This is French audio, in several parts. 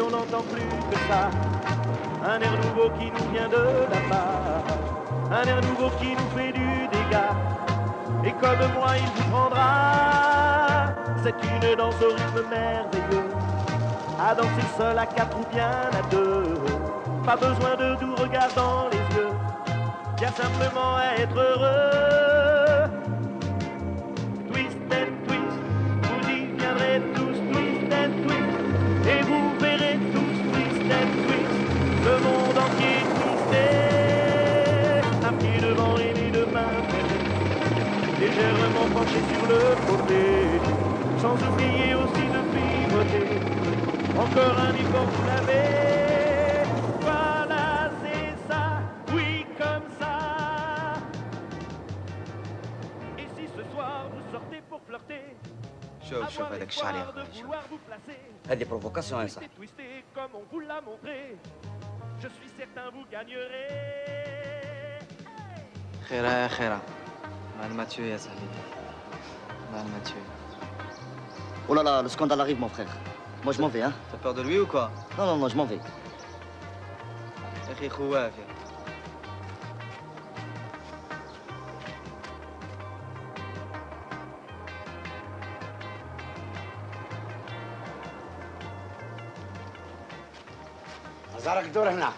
on n'entend plus que ça. Un air nouveau qui nous vient de là-bas, un air nouveau qui nous fait du dégât. Et comme moi il vous prendra, c'est une danse au rythme merveilleux, à danser seul, à quatre ou bien à deux. Pas besoin de doux regards dans les yeux, bien simplement à être heureux. Twist and twist, vous y viendrez tous, twist and twist, et vous verrez tous, twist and twist, le monde entier twisté, un pied devant et les deux mains fermées, légèrement penché sur le côté, sans oublier aussi de pivoter. Encore un effort, vous l'avez. Voilà, c'est ça, oui, comme ça. Et si ce soir vous sortez pour flirter, شوف هذاك الشعر يا اخوي شوف هذه بروفوكاسيون يا صاحبي comme on vous l'a montré, je suis certain vous gagnerez. خيرة يا خيرة مع الماتيو يا صاحبي مع الماتيو. Oh là là, le scandale arrive mon frère. Moi je m'en vais hein. T'as peur de lui ou quoi? Non non non, je m'en vais. يا اخي خواف يا زارك دور هنا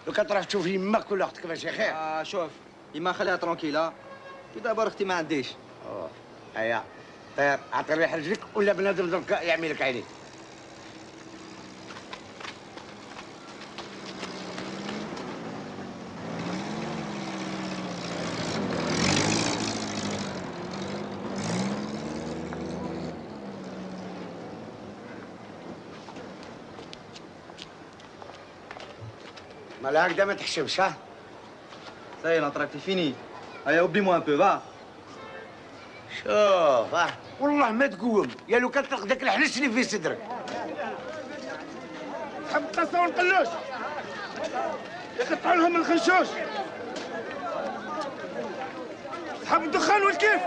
لو كان تروح تشوف يمك ولا اختك باش خير. شوف يما خليها ترونكيلا كي دابا اختي ما عنديش. هيا طير عطي ريح رجلك ولا بنادم درك يعمل لك عينيك. مالا هكذا ما تحشمش ها. Ça y est, l'entracte est fini. Allez, oublie-moi un peu, va. شوف والله ما تقوم يا لو كان تلقى داك الحلش اللي في صدرك. تحب القصه والقلوش يقطعوا لهم الخنشوش. تحب الدخان والكيف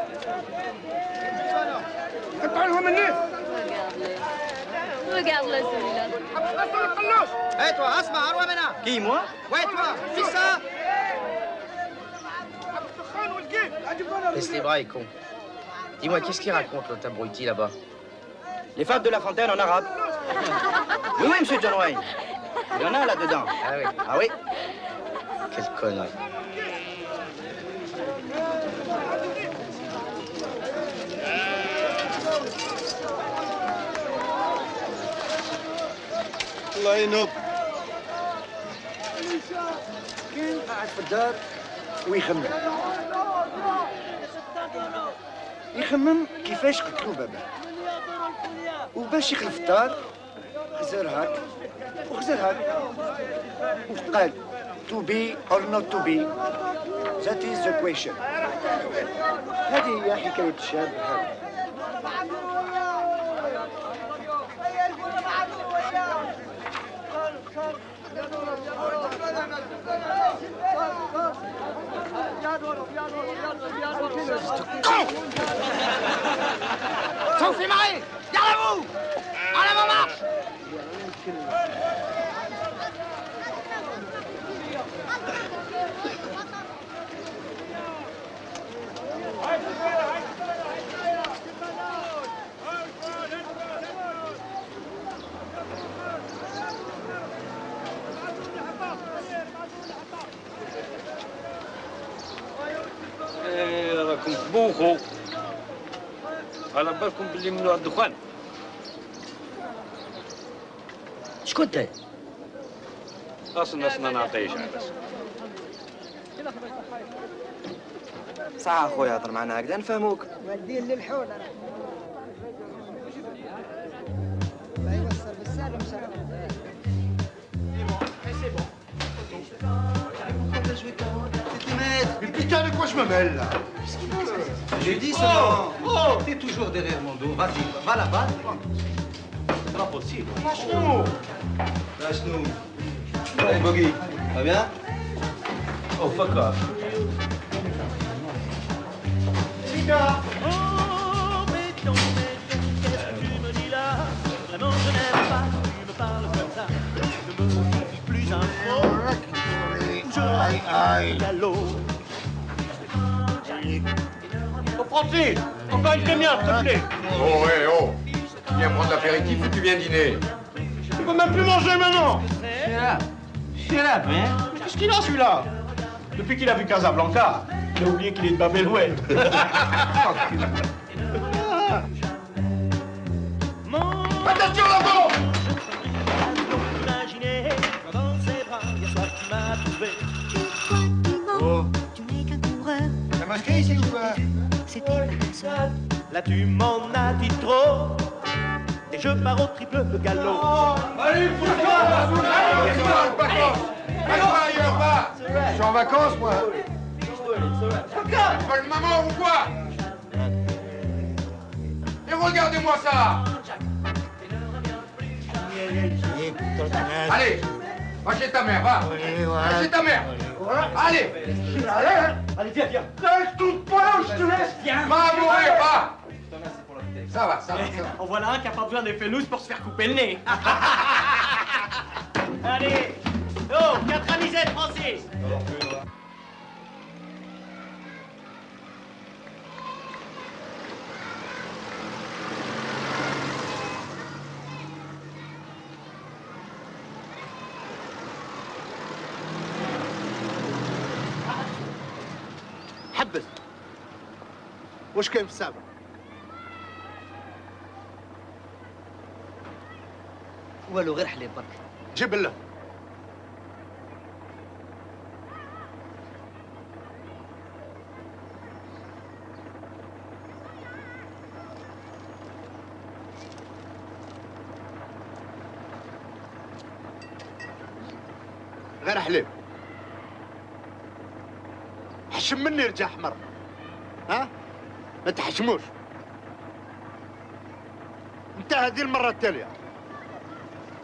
يقطعوا لهم النيف. Regarde-le celui-là. تحب القصه والقلوش. Hé, toi, Asma, Arwa Mena. Qui, moi? Ouais, toi, c'est ça. تحب الدخان والكيف. Laisse les bras, con. Dis-moi, qu'est-ce qu'il raconte, l'autre abruti, là-bas? Les fables de La Fontaine en arabe. Oui oui monsieur John Wayne. Il y en a là-dedans. Ah oui. Ah oui. Quelle connerie. الله ينوب. كاين قاعد في الدار ويخمم كيفاش قتلوا باباه وباش يخلف الدار خزر هاك وخزر هاك وقال to be or not to be that is the question. هذه هي حكاية الشاب هذا. صوفي معي يلا بو على ما مارش. راكم تبوخوا على بالكم باللي ممنوع الدخان. شكون انت؟ اصلا ما نعطيش على صح اخويا هضر معنا هكذا نفهموك. ودين للحول ما يوصل بالسالم سلام. Mais putain, de quoi je me mêle là? J'ai dit seulement. Oh, t'es toujours derrière mon dos. Vas-y, va là-bas. C'est pas possible. Lâche-nous. Lâche-nous. Allez, Boggy, va bien? Oh, fuck off. Tika. Oh, mais non, qu'est-ce que tu me dis là? Vraiment, je n'aime pas, tu me parles comme ça. Aïe. galop. Oh, Francis, encore une demi-heure, s'il te plaît. Oh, ouais, oh. Tu viens prendre l'apéritif ou tu viens dîner? Tu peux même plus manger maintenant. Shut up, man. Qu'est-ce qu'il a, celui-là? Depuis qu'il a vu Casablanca, il a oublié qu'il est de Babel-Oued. Attention, là-bas! Imaginez dans ses bras, hier soir tu m'as trouvé. Oh. Tu n'es qu'un coureur, T'as masqué ici ou quoi? c'était pas ça. Là tu m'en as dit trop, et je pars au triple galop. Allez, pousse-toi! Allez, va ailleurs, va! Je suis en vacances, moi. Pas le maman ou quoi? Et regardez-moi ça! Allez, va chez ta mère, va! Va chez ta mère! Allez! Allez, viens, viens. Lâche tout pas là où je te laisse, viens. Va mourir, va! Ça va, ça va. En voilà un qui a pas besoin d'effet loose pour se faire couper le nez. Allez. Oh, 4 amisettes, Francis. حبس. واش كاين في السابع؟ والو غير حليب برك. جيب له. غير حليب. حشم مني رجع احمر. ها؟ ما تحشموش. انت هذه المرة التالية.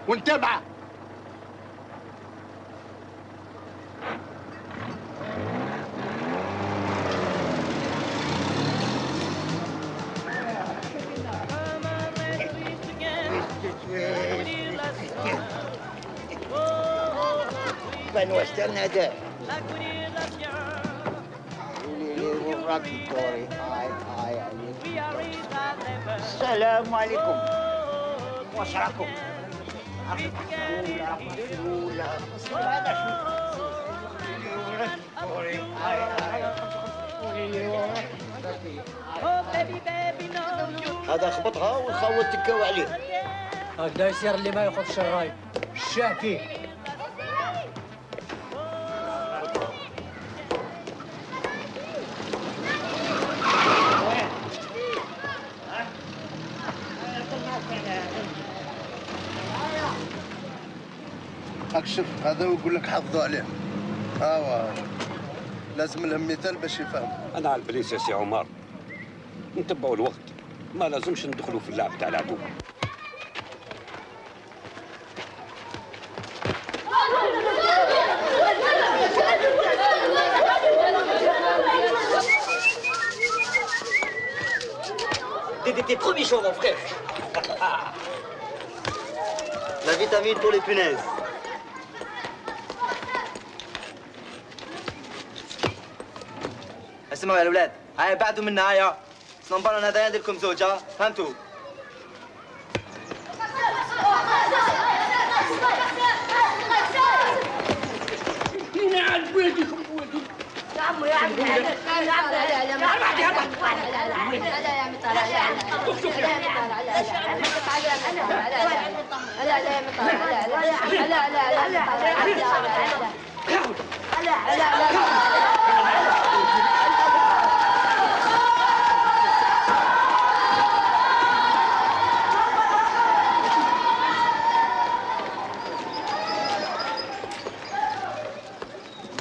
وانت معاه. Ben western هذا. السلام عليكم. واش راكم؟ هذا خبطها والخوت تكاو عليه. هكذا يصير اللي ما ياخذش الراي. الشاع فيه. هاك شوف هذا ويقول لك حافظوا عليه. لازم لهم مثال باش يفهم. انا على البليس يا سي عمر، نتبعوا الوقت، ما لازمش ندخلوا في اللعب تاع العدو. T'es trop méchant, mon frère. La vitamine pour les punaises. اسمعوا يا الاولاد، هاي بعدوا منا هايا. صنبالنا هذا ندير لكم زوجة، فهمتوا؟ يا عمو يا عمو يا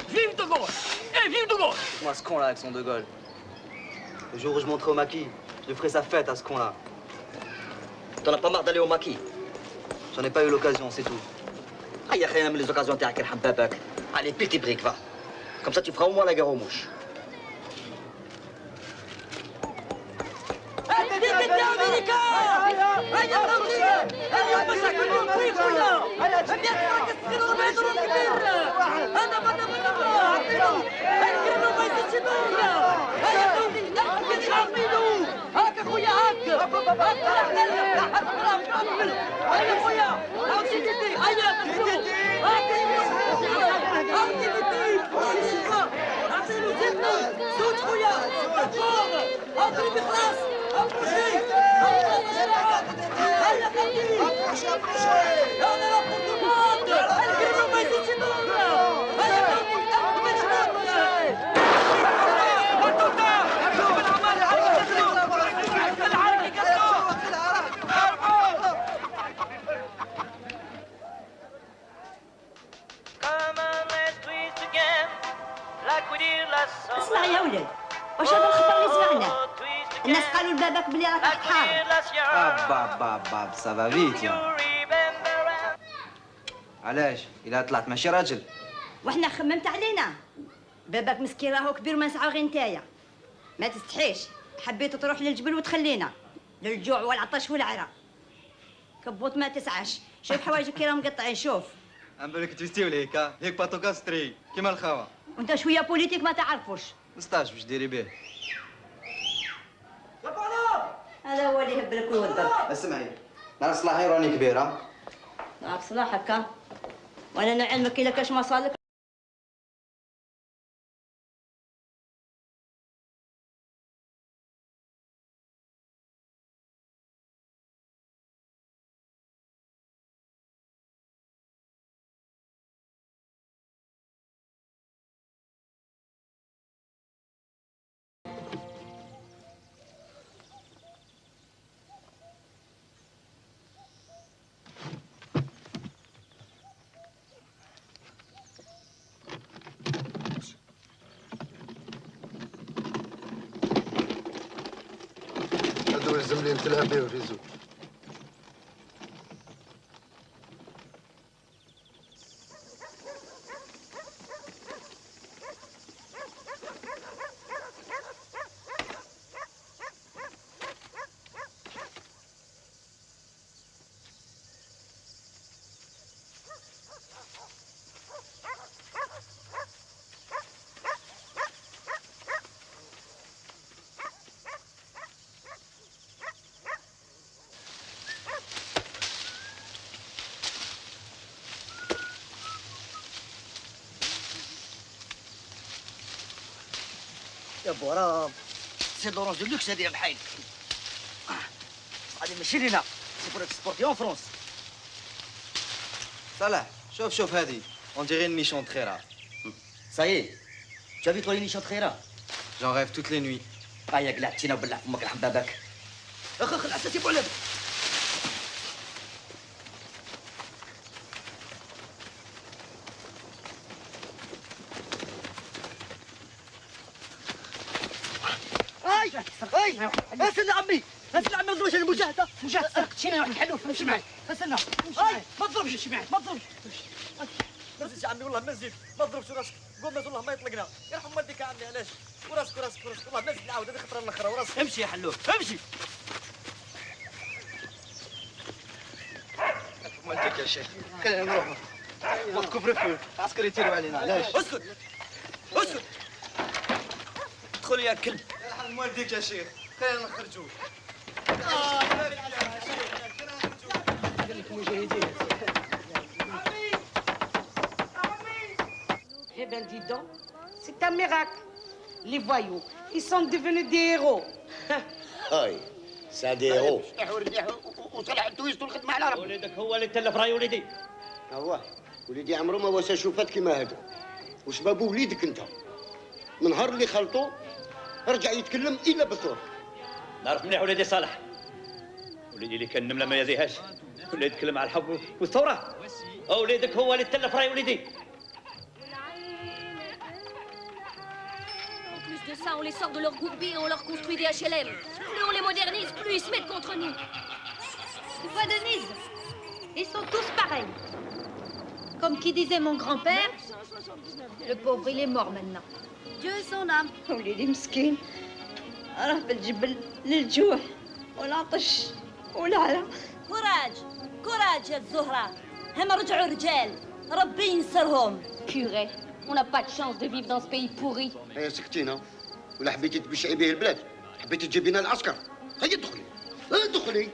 Vive De Gaulle! Eh, vive De Gaulle! Moi, ce con-là avec son De Gaulle. Le jour où je monterai au maquis, je ferai sa fête à ce con-là. T'en as pas marre d'aller au maquis? J'en ai pas eu l'occasion, c'est tout. Ah, y'a rien, les occasions تاعك يرحم باباك. Allez, pile tes briques, va. Comme ça, tu feras au moins la guerre aux mouches. انا اسمع يا ولد، واش هذا الخبر اللي سمعناه؟ الناس قالوا لباباك بلي راك حار. باب سافا فيت يا علاش؟ إلا طلعت ماشي راجل وحنا خممت علينا. باباك مسكين راهو كبير وما نسعو غير نتايا. ما تستحيش، حبيت تروح للجبل وتخلينا للجوع والعطش والعرا. كبوت ما تسعاش، شوف حوايجك كي راهم مقطعين. شوف عم بالك تفستيو ليك هيك باتوكاستري كيما الخوا. وانت شويه بوليتيك ما تعرفوش. نستاش باش ديري به. هذا هو اللي يهبلك ويوضرك. اسمعي، نهار صلاحي راني كبيره. نعرف صلاحك ها، وانا نعلمك الا كاش ما صالك. هذو الزملين تلعب بيه الريزو. يا بو راه سي لورونج دو لوكس هذه بحال هذه ماشي لينا سي بور اكسبورتي اون فرونس. صلاح شوف هذه on dirait une nichon très rare. Ça y est, tu as vu toi les nichons très rares? J'en rêve toutes les nuits. يا قلعتينا وبلع فمك رحم باباك. اخ العساسي بولد. اسل عمي اسل عمي مضروش المجاهده سرقتينا واحد الحلوف امشي معي اسلنا ما تضربش امشي معي ما تضربش ما تزيدش عمي والله ما نزيد ما تضربش راسك قول ناس والله ما يطلقنا يرحم والديك يا عمي علاش وراسك والله ما نزيد نعاود هذه خطره الاخرى وراسك امشي يا حلوف امشي والديك يا شيخ خلينا نروحوا وقت كفر فيه عسكري يطيروا علينا علاش اسكت ادخل يا كلب يرحم والديك يا شيخ خلينا نخرجوا Eh bien, dis donc, c'est un miracle. Les voyous, ils sont devenus des héros. هاي سا دي هيرو وطلع تويست الخدمه على ربي. وليدك هو اللي تلف راي وليدي. هو وليدي عمره ما وسع شوفات كيما هذا. وشباب وليدك انت. من نهار اللي خلطو رجع يتكلم الا بالثور. نعرف مليح وليدي صالح. وليدي اللي كان النمله ما يزيهاش. ولا يتكلم على الحب والثوره. وليدك هو اللي تلف راي وليدي. De ça, on les sort de leur gourbi et on leur construit des HLM. Plus on les modernise, plus ils se mettent contre nous. Tu vois, Denise, ils sont tous pareils. Comme qui disait mon grand-père, le pauvre, il est mort maintenant. Dieu ait son âme. وليدي مسكين راه بالجبل للجوع والعطش والعرى. كوراج يا الزهرة، هم رجعوا رجال، ربي ينصرهم. Curé, On n'a pas de chance de vivre dans ce pays pourri. هيا سكتينا ولا حبيتي تبشعي به البلاد حبيتي تجيبي لنا العسكر هيا ادخلي ادخلي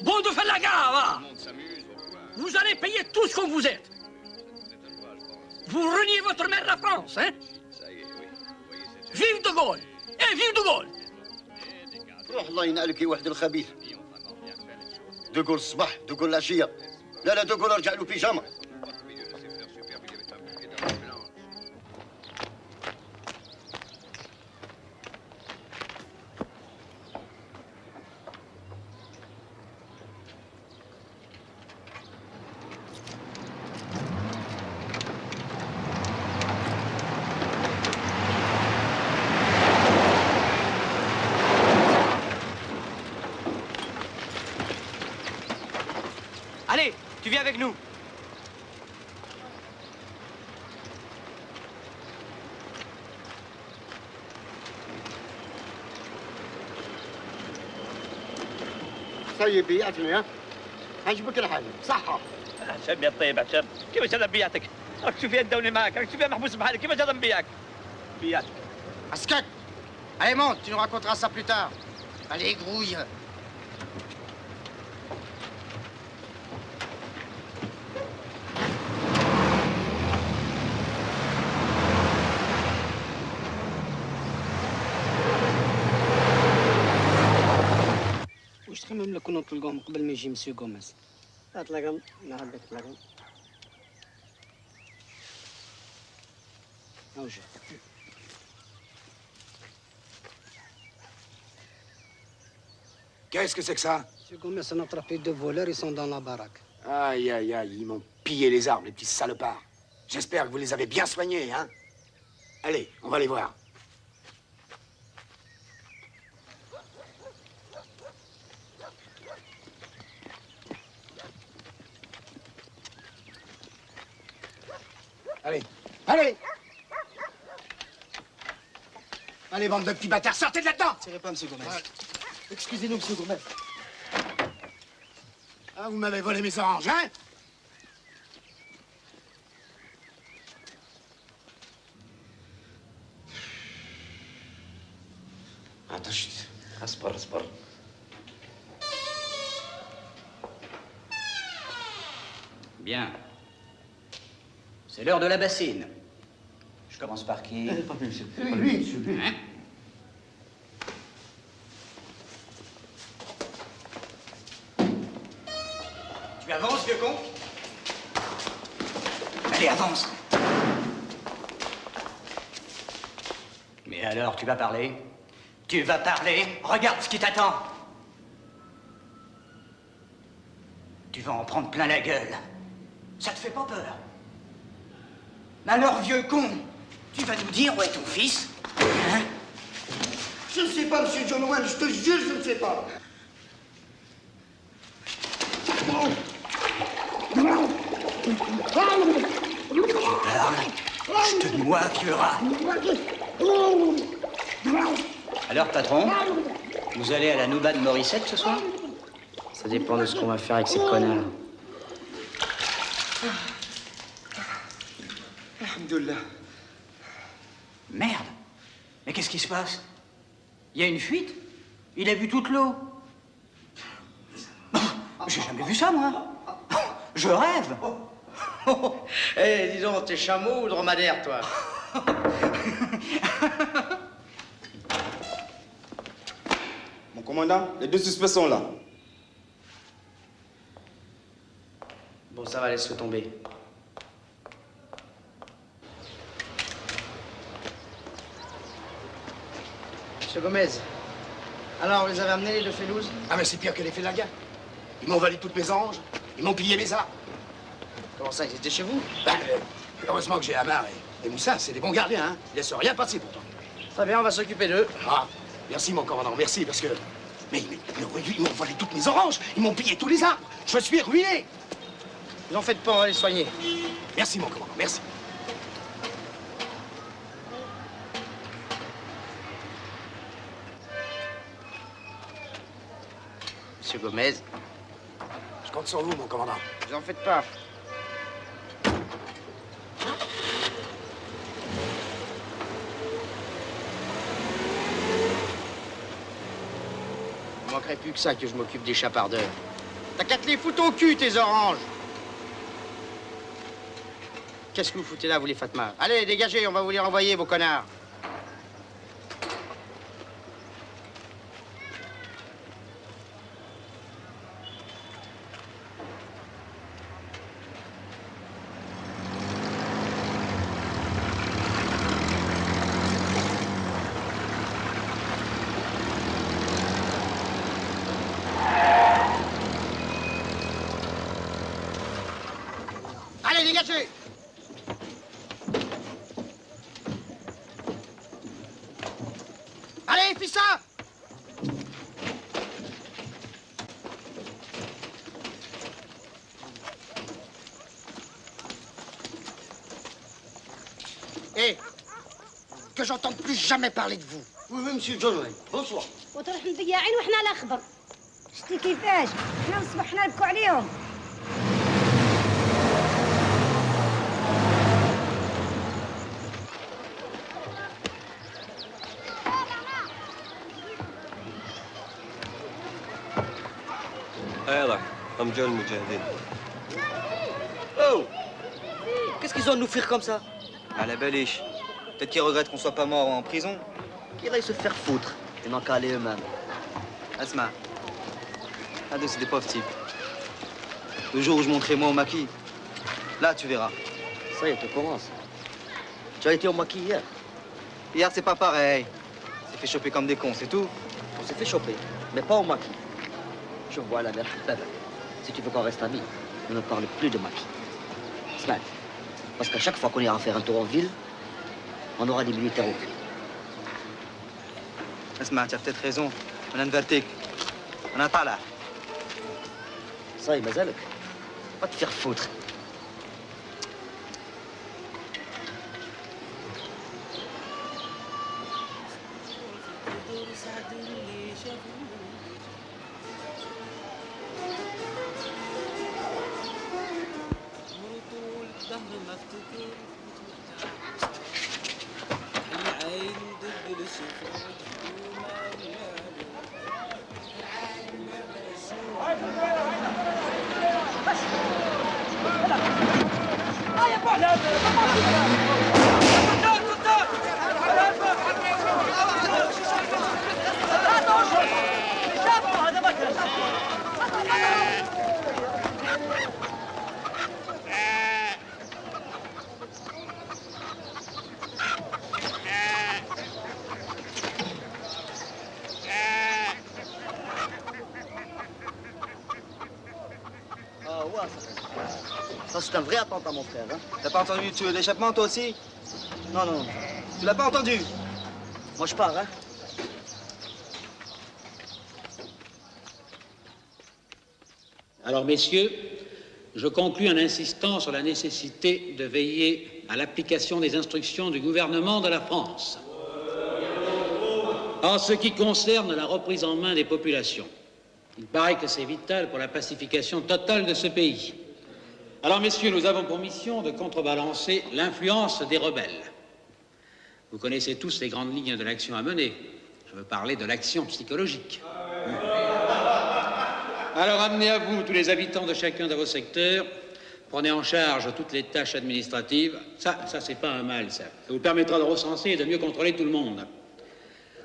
Bon de faire la gare, va. Vous allez payer tout ce qu'on vous êtes. Vous reniez votre mère la France, hein? Vive de Gaulle! Et vive de Gaulle! روح الله ينقلك يا واحد الخبيث دوغول الصباح دوغول العشيه لا دوغول ارجع له بيجاما Allez, tu viens avec nous. طيب بيعتني ها عجبك الحال صحة عشان يا طيب عشان كيفاش انا نبيعتك؟ راك تشوف فيها ندوني معاك راك تشوف فيها محبوس بحالك كيفاش انا نبيعك؟ بيعتك Ascat! Allez, monte, tu nous raconteras ça plus tard. Allez, grouille. واش تخمم لك كنا نطلقوهم قبل ما يجي مسيو غوميز؟ اطلقهم نهار بك اطلقهم. اوجه. Qu'est-ce que c'est que ça? Monsieur Gomez, on a attrapé 2 voleurs, ils sont dans la baraque. Aïe, aïe, aïe, ils m'ont pillé les armes, les petits salopards. J'espère que vous les avez bien soignés, hein? Allez, on va les voir. Allez, allez! Allez, bande de petits bâtards, sortez de là-dedans! Tirez pas, monsieur Gomez. Ouais. Excusez-nous, monsieur Gomez. Ah, vous m'avez volé mes oranges, hein? عطشت اصبر اصبر Bien. C'est l'heure de la bassine. Je commence par qui? pas lui, monsieur. Lui, monsieur, lui. Hein? Tu avances, vieux con? Allez, avance. Mais alors, tu vas parler? Tu vas parler? Regarde ce qui t'attend. Tu vas en prendre plein la gueule. Ça te fait pas peur? Mais alors, vieux con, tu vas nous dire où est ton fils? Hein? Je ne sais pas, monsieur John Wayne, je te jure, je ne sais pas. Je te noie, vieux rat. Alors, patron, vous allez à la Nouba de Morissette ce soir? Ça dépend de ce qu'on va faire avec ces connards. Alhamdoulilah. Merde. Mais qu'est-ce qui se passe? Il y a une fuite? Il a bu toute l'eau. J'ai jamais vu ça, moi. Je rêve. Eh, dis donc, t'es chameau ou dromadaire, toi? Mon commandant, les 2 suspects sont là. Bon, ça va, laisse-le tomber. Monsieur Gomez, alors, vous les avez amenés, les 2 Félouses? Ah, mais c'est pire que les Félagas. Ils m'ont volé toutes mes oranges, ils m'ont pillé mes armes. Comment ça, ils étaient chez vous? Ben, heureusement que j'ai Amar et Moussa, c'est des bons gardiens, hein. Ils laissent rien passer pourtant. Très bien, on va s'occuper d'eux. Ah, merci mon commandant, merci, parce que... Mais ils m'ont volé toutes mes oranges, ils m'ont pillé tous les arbres. Je suis ruiné. Vous en faites pas, on va les soigner. Merci mon commandant, merci. monsieur Gomez. Je compte sur vous, mon commandant. Vous en faites pas. Il manquerait plus que ça que je m'occupe des chapardeurs. T'as qu'à te les foutre au cul, tes oranges. Qu'est-ce que vous foutez là, vous les Fatma? Allez, dégagez, on va vous les renvoyer, vos connards. Allez, dégagez! Allez, fais ça! Hé! Que j'entende plus jamais parler de vous. Oui, oui, monsieur John Wayne. Bonsoir. وتروح مضيعين وحنا على خبر. شتي كيفاش؟ حنا نصبح حنا نبكوا عليهم. يلا رجال المجاهدين. Oh! Qu'est-ce qu'ils ont à nous faire comme ça? Ah, la baliche. Peut-être qu'ils regrettent qu'on soit pas mort en prison. Qu'ils aillent se faire foutre et n'en qu'à aller eux-mêmes. Asma. Ah, c'est des pauvres types. Le jour où je montrerai moi au maquis, là, tu verras. Ça y est, tu commences. Tu as été au maquis hier? Hier, c'est pas pareil. On s'est fait choper comme des cons, c'est tout. On s'est fait choper, mais pas au maquis. Je vois la mère Baba. Si tu veux qu'on reste amis, on ne parle plus de maquis. Smart. Parce qu'à chaque fois qu'on ira faire un tour en ville, on aura des militaires au cul. Asma, tu as peut-être raison. On a une vertique. On a pas là. Ça, il mazalek. Pas te faire foutre. Ça, c'est un vrai attentat, mon frère. Hein. T'as pas entendu tuer l'échappement, toi aussi? Non, non. Tu l'as pas entendu? Moi, je pars, hein. Alors, messieurs, je conclus en insistant sur la nécessité de veiller à l'application des instructions du gouvernement de la France. En ce qui concerne la reprise en main des populations, il paraît que c'est vital pour la pacification totale de ce pays. Alors, messieurs, nous avons pour mission de contrebalancer l'influence des rebelles. Vous connaissez tous les grandes lignes de l'action à mener. Je veux parler de l'action psychologique. Alors, amenez à vous tous les habitants de chacun de vos secteurs. Prenez en charge toutes les tâches administratives. Ça c'est pas un mal, ça. Ça vous permettra de recenser et de mieux contrôler tout le monde.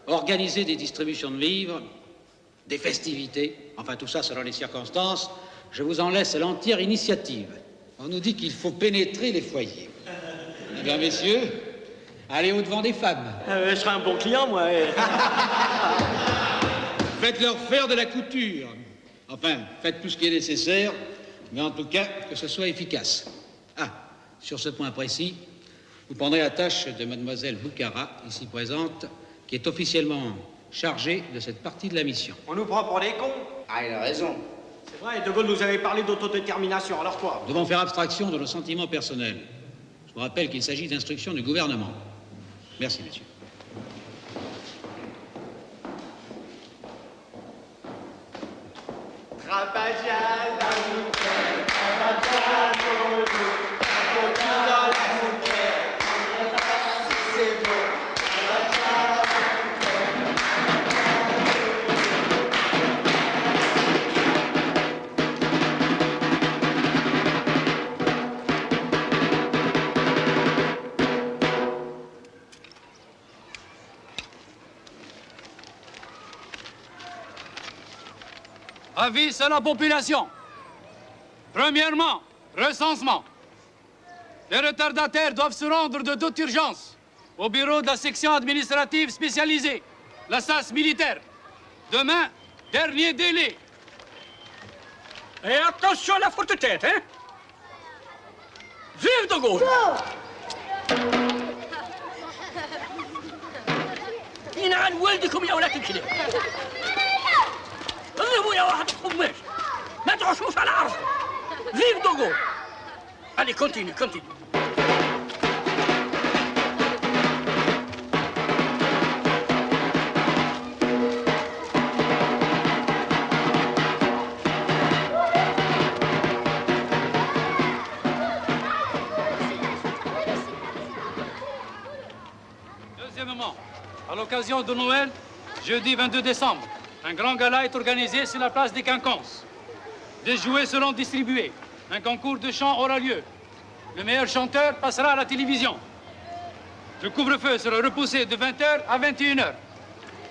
Organisez des distributions de vivres, des festivités, enfin tout ça selon les circonstances. Je vous en laisse l'entière initiative. On nous dit qu'il faut pénétrer les foyers. Eh bien, messieurs, allez au-devant des femmes. Je serai un bon client, moi. Faites-leur faire de la couture. Enfin, faites tout ce qui est nécessaire, mais en tout cas, que ce soit efficace. Ah, sur ce point précis, vous prendrez la tâche de mademoiselle Boukhara, ici présente, qui est officiellement chargée de cette partie de la mission. On nous prend pour des cons. Ah, il a raison. C'est vrai, De Gaulle nous avait parlé d'autodétermination, alors quoi? Nous devons faire abstraction de nos sentiments personnels. Je vous rappelle qu'il s'agit d'instructions du gouvernement. Merci, messieurs. Avis à la population. Premièrement, recensement. Les retardataires doivent se rendre de toute urgence au bureau de la section administrative spécialisée, la SAS militaire. Demain, dernier délai. Et attention à la forte tête, hein? Vive de Gaulle! ينعن والدكم يا ولاد الكلاب. اضربوا يا واحد الخماش. ما تعشوش على عرضكم. Vive de Gaulle! Allez, continue, continue. Deuxièmement, à l'occasion de Noël, jeudi 22 décembre, un grand gala est organisé sur la place des Quinconces. Des jouets seront distribués. Un concours de chant aura lieu. Le meilleur chanteur passera à la télévision. Le couvre-feu sera repoussé de 20h à 21h.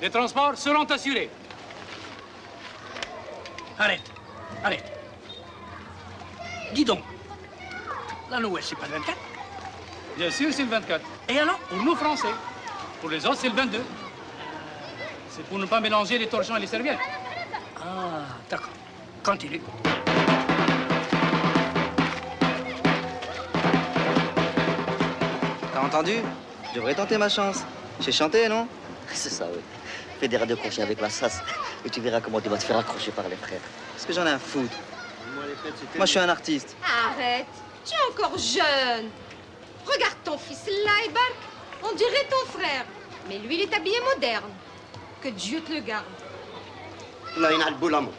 Les transports seront assurés. Arrête, arrête. Dis donc, la Noël, c'est pas le 24? Bien sûr, c'est le 24. Et alors? Pour nous, Français. Pour les autres, c'est le 22. C'est pour ne pas mélanger les torchons et les serviettes. Ah, d'accord. Continue. T'as entendu? Je devrais tenter ma chance. J'ai chanté, non? C'est ça, oui. Fais des radios crochets avec la SAS et tu verras comment tu vas te faire accrocher par les frères. Parce que j'en ai à foutre. Moi, je suis un artiste. Arrête, tu es encore jeune. Regarde ton fils là, Ibark. On dirait ton frère. Mais lui, il est habillé moderne. Que Dieu te le garde. Là, il a le boulamo.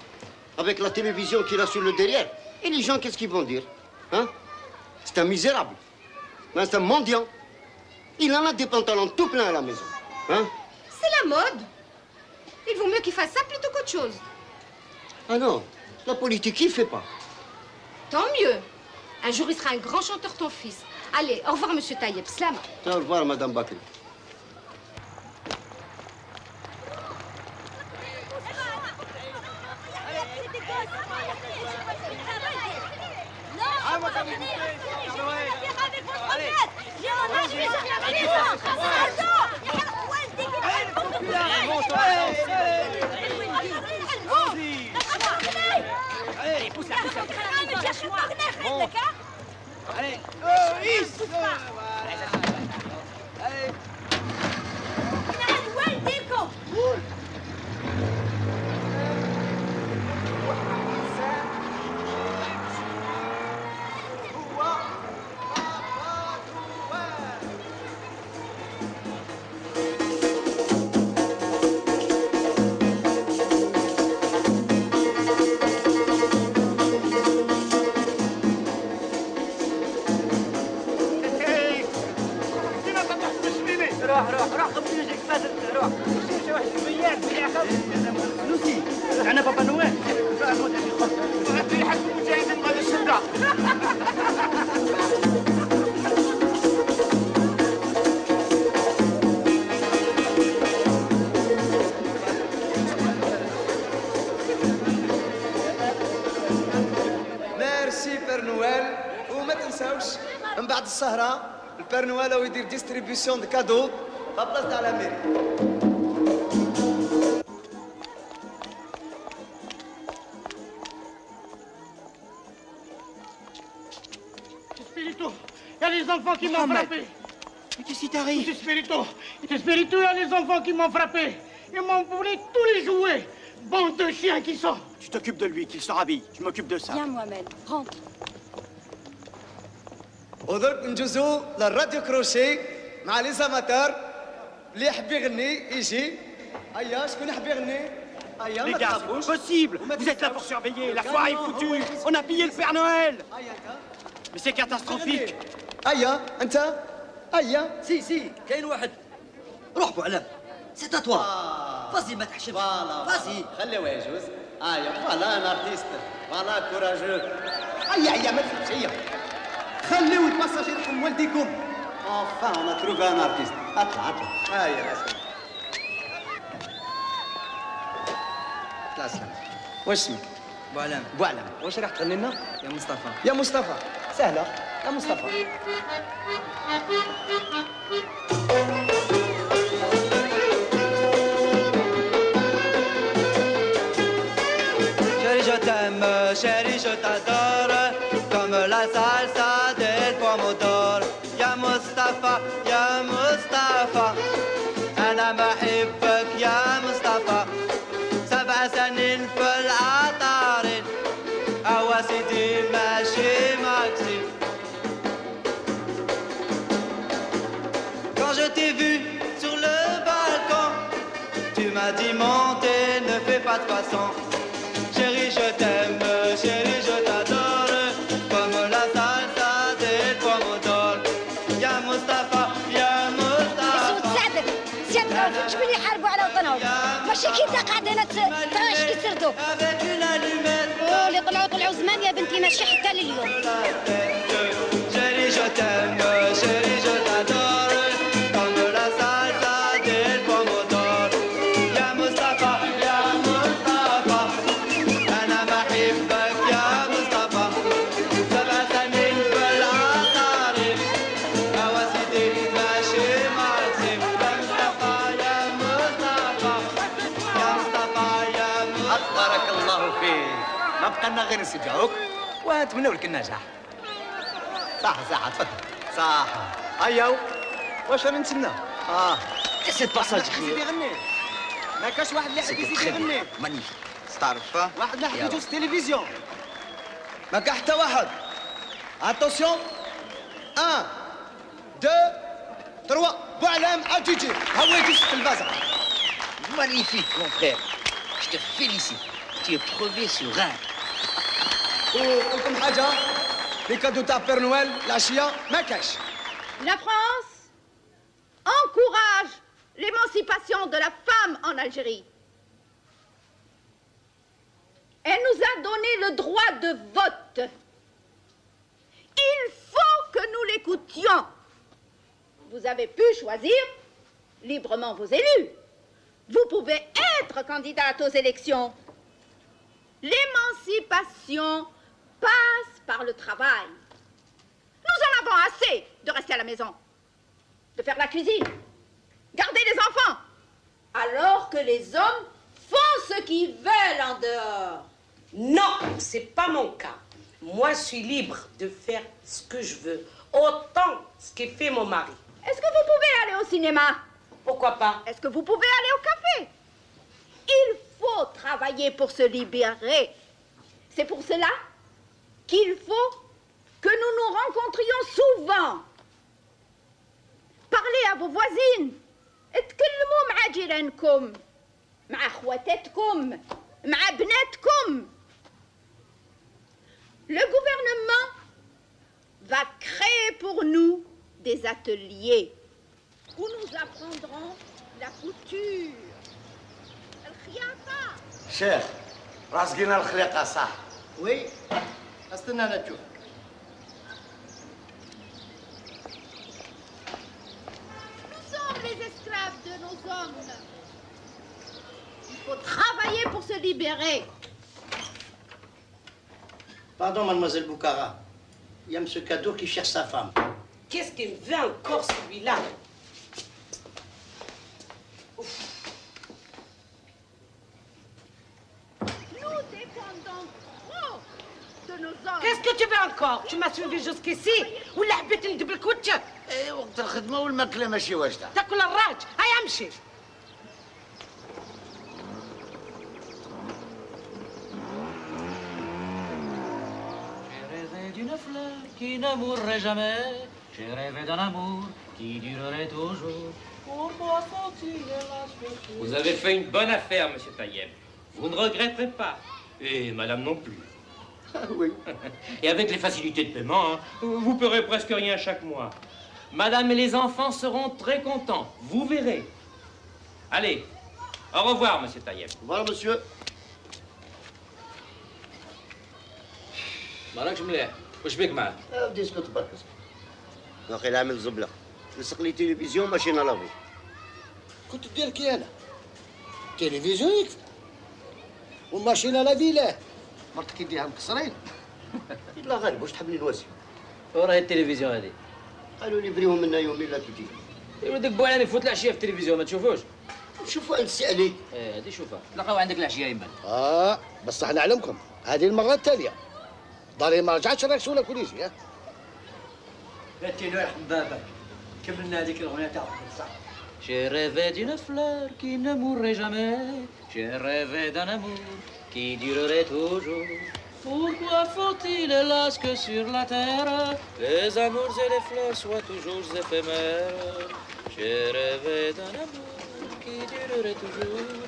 Avec la télévision qu'il a sur le derrière. Et les gens, qu'est-ce qu'ils vont dire? Hein? C'est un misérable. Ben, c'est un mendiant. Il en a des pantalons tout pleins à la maison. Hein? C'est la mode. Il vaut mieux qu'il fasse ça plutôt qu'autre chose. Ah non, la politique, il fait pas. Tant mieux. Un jour, il sera un grand chanteur, ton fils. Allez, au revoir, monsieur Taïeb. Slama. Au revoir, madame Bakri. Allez, pousse-la, pousse-la. Allez, allez. روح قبل يجيك فاتت روح شي واحد البياع فلوسي انا بابا نوال يحكم مجاهدين مال الشدة ميرسي بير نوال وما تنساوش من بعد السهرة البير نوال هو يدير ديستريبيسيون دو كادو فبلاص تاع لا ميري. Spirito, il y a les enfants qui m'ont frappé. Mais qu'est-ce qui t'arrive? C'est Spirito, il y a les enfants qui m'ont frappé. Ils m'ont volé tous les jouets. Bande de chiens qui sont. Tu t'occupes de lui, qu'il se rhabille. Je m'occupe de ça. Viens, Mohamed, rentre. ودرك نجوزو للراديو كروشي مع لي زاماتور اللي يحب يغني يجي. هيا شكون يحب يغني؟ Les gars, c'est pas possible. Vous êtes là pour surveiller. La soirée est foutue. On a pillé le Père Noël. Mais c'est catastrophique. Aya, Anta Aya. Si, كاين واحد. روح بوعلام. C'est à toi. Vas-y, ما تحشمش. Vas-y. خليه يجوز. فوالا ان ارتيست. فوالا كوراجو. هيا ما تخافش هيا. خليو الباساجير يكون والديكم. Enfin, on a trouvé un artiste. اطلع. هيا اسلم. واش اسمك؟ بوعلام. بوعلام. واش راح تغني لنا؟ يا مصطفى. يا مصطفى. سهلة. يا مصطفى. Chérie, je t'aime, chérie, je t'adore, comme la salsa del pomodoro. يا مصطفى يا مصطفى أنا بحبك يا مصطفى 7 سنين في العطارين أوا سيدي ماشي ماكسي. Quand je t'ai vu sur le balcon, tu m'as dit montez, ne fais pas de façon. Chérie, je t'aime, chérie, je t'adore, comme la salsa del pomodoro. يا مصطفى يا مصطفى. تساعدك سيادة شكون اللي يحاربوا على وطنهم ماشي كي قاعد هنا تراش كيسردوا اللي طلعوا زمان يا بنتي ماشي حتى لليوم. Chérie, je t'aime, chérie, je t'adore, comme la salsa del pomodoro. يا مصطفى يا مصطفى أنا بحبك يا مصطفى 7 سنين في العطارين أوا سيدي ماشي معصم. يا مصطفى يا مصطفى يا مصطفى يا مصطفى. بارك الله فيك. ما بقى لنا غير نسجعوك ونتمنوا لك النجاح. صح تفضل. صح. هيا واش راني نتسنى؟ سي باساج يزيد يغني. ما كاش واحد اللي حب يزيد يغني. مانيفيك. تعرف واحد اللي حب يدوز التلفزيون. ما كان حتى واحد. اتونسيون 1 2 3 بوعلام اتيتي هو يجي في التلفازه. Magnifique, mon frère. Je te félicite. Tu es crevé sur un. وقلكم حاجه لي كادو تاع بير نويل العشيه ما كاش. La France encourage l'émancipation de la femme en Algérie. Elle nous a donné le droit de vote. Il faut que nous l'écoutions. Vous avez pu choisir librement vos élus. Vous pouvez être candidate aux élections. L'émancipation passe par le travail. Nous en avons assez de rester à la maison, de faire la cuisine, garder les enfants, alors que les hommes font ce qu'ils veulent en dehors. Non, c'est pas mon cas. Moi, je suis libre de faire ce que je veux, autant ce que fait mon mari. Est-ce que vous pouvez aller au cinéma? Pourquoi pas? Est-ce que vous pouvez aller au café? Il faut travailler pour se libérer. C'est pour cela qu'il faut que nous nous rencontrions souvent. Parlez à vos voisines. اتكلموا مع جيرانكم، مع اخواتاتكم، مع بناتكم. Le gouvernement va créer pour nous des ateliers où nous apprendrons la couture. الخياطة. شيخ راسقنا الخليقة صح. وي استنى انا تشوف. Nous sommes les esclaves de nos hommes. Il faut travailler pour se libérer. Pardon, mademoiselle Boukara. Il y a M. Cadeau qui cherche sa femme. Qu'est-ce qu'il veut encore, celui-là? Nous dépendons trop de nos hommes. Qu'est-ce que tu veux encore? Tu m'as suivi jusqu'ici ولا حبيت ندب الكوتشة؟ ايه وقت الخدمة والماكلة ماشي واجدة. تاكل الراج، هيا امشي. D'une fleur qui ne mourrait jamais, j'ai rêvé d'un amour qui durerait toujours. Pourquoi faut-il la chercher? Vous avez fait une bonne affaire, monsieur Taïeb. Vous ne regretterez pas. Et madame non plus. Ah oui. Et avec les facilités de paiement, hein, vous paierez presque rien chaque mois. Madame et les enfants seront très contents. Vous verrez. Allez, au revoir, monsieur Taïeb. Au revoir, monsieur. مالكش مليح واش بيك معاه؟ بدي اسكت برك اسكت. واخي عامل زبله. لصق لي تلفزيون ماشين لافي. كنت دير كي انا تلفزيون يكفي والماشينه لافي لا مرتك يديها مكسرين. لا غالب واش تحب لي الواسي؟ وراهي التلفزيون هذه. قالوا لي بريهم منا يومين لا تجي. ايوا داك بوعلاني فوت العشيه في التلفزيون ما تشوفوش؟ شوفوا نسي عليك. هذه شوفها تلقاو عندك العشيه يمن. بصح نعلمكم هذه المره التاليه داري ما رجعتش راكسونا كوليجي. ها باتي له يرحم بابك كملنا هذيك الاغنيه تاعك صح. J'ai rêvé d'une fleur qui ne mourrait jamais. J'ai rêvé d'un amour qui durerait toujours. Pourquoi faut-il, hélas, que sur la terre, les amours et les fleurs soient toujours éphémères? J'ai rêvé d'un amour qui durerait toujours.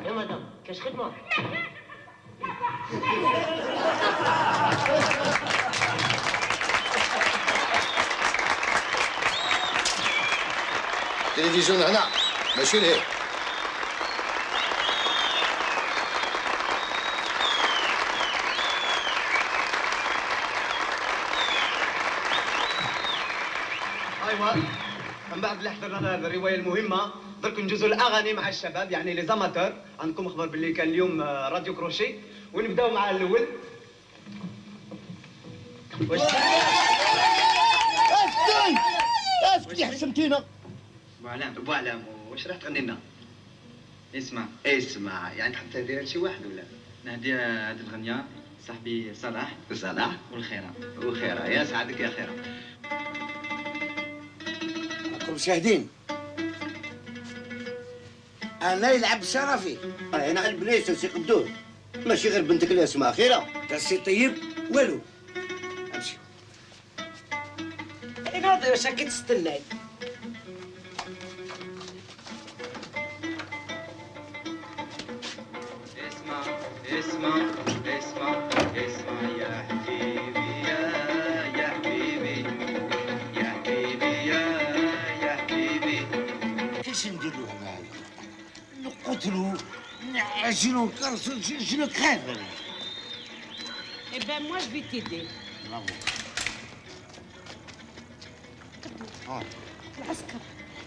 يا مدام كاش خدمه؟ تلفزيون هنا ماشي لهيه. ايوا من بعد اللي حضرنا هذه الروايه المهمه درك نجوزوا الاغاني مع الشباب يعني لي زاماتور. عندكم خبر باللي كان اليوم راديو كروشي ونبداو مع الاول. واش اسكت حشمتينا. بوعلام واش راح تغني لنا؟ اسمع يعني تحب تهديها لشي واحد ولا؟ نهديها هذه الغنية صاحبي صلاح والخيرة. وخيرة يا سعدك يا خيرة. راكم مشاهدين انا يلعب شرفي. انا على البلايص سي قدور ماشي غير بنتك اللي اسمها خيرة. سي طيب والو امشي. هذا واش راكي تستناي؟ اسمع يا حبيبي يا حبيبي يا حبيبي يا حبيبي. كاش ندير له هنايا؟ نقتلو نعجنو نكرسو شنو خايف انا؟ Eh ben moi je vais t'aider. برافو.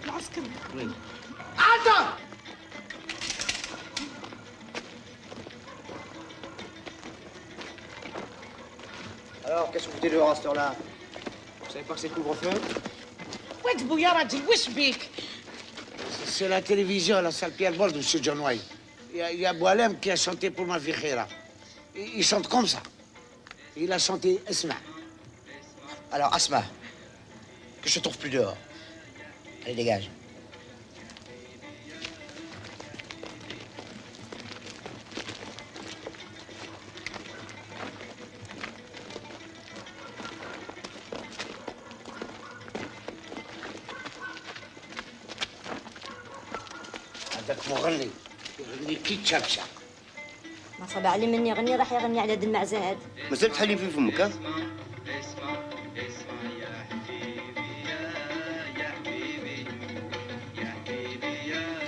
العسكر. وين؟ عطا. Alors, qu'est-ce que vous dites à cette heure-là? Vous savez pas que c'est le couvre-feu? واجبو يا راجل واش بيك؟ C'est la télévision, la salle Pierre Bord, monsieur John White. Il y a Boalem qui a chanté pour ma fille Khira. Il chante comme ça. Il a chanté Asma. Alors, Asma, que je te trouve plus dehors. Allez, dégage. هذاك مغني يغني كي تشابشا. ما صاب علي من يغني راح يغني على هاد المعزة هاد. مازال تحلي في فمك ها؟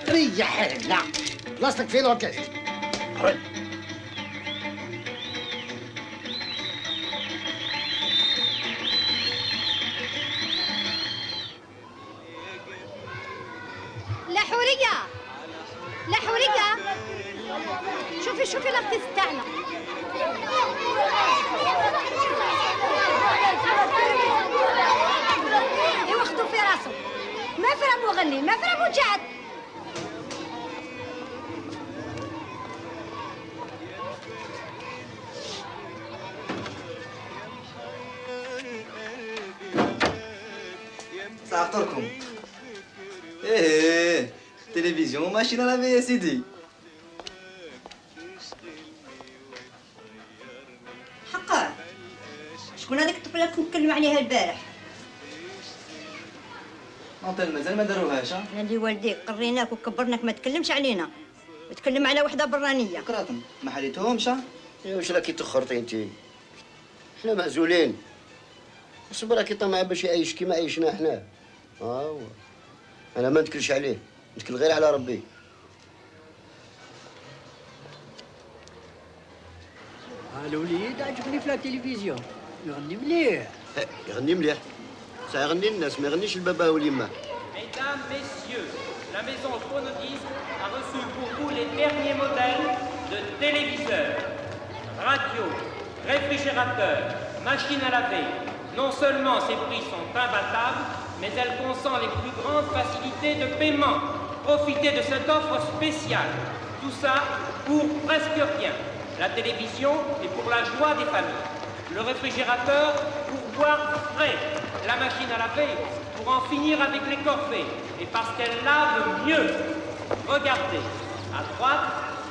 ريح لا بلاصتك فين وكاش. لا حورية شوفي الاختي تاعنا. ايوا خدو في راسو ما فرا مغني ما فرا مجعد. صافطركم. ايه تلفزيون ماشينه لافي يا سيدي. حقا شكون هذيك الطفله اللي كنت نتكلم عليها البارح؟ نونتيل مازال ما داروهاش ها؟ انا اللي والديك قريناك وكبرناك ما تكلمش علينا وتكلم على وحده برانيه. كراتم ما حليتهمش ها؟ واش راكي تخرطي انت؟ احنا معزولين. صبر راكي طمع باش يعيش كيما عيشنا احنا. هو انا ما نتكلش عليه، نتكل غير على ربي. الوليد عجبني في التلفزيون، يغني مليح. يغني مليح. ساعة يغني الناس ما يغنيش البابا واليما. Mesdames, Messieurs, la maison Phonodisque a reçu pour vous les derniers modèles de téléviseurs, radio, réfrigérateurs, machines à laver. Non seulement ces prix sont imbattables, mais elle consent les plus grandes facilités de paiement. Profitez de cette offre spéciale. Tout ça pour presque rien. La télévision est pour la joie des familles. Le réfrigérateur pour boire frais. La machine à laver pour en finir avec les corvées. Et parce qu'elle lave mieux. Regardez, à droite,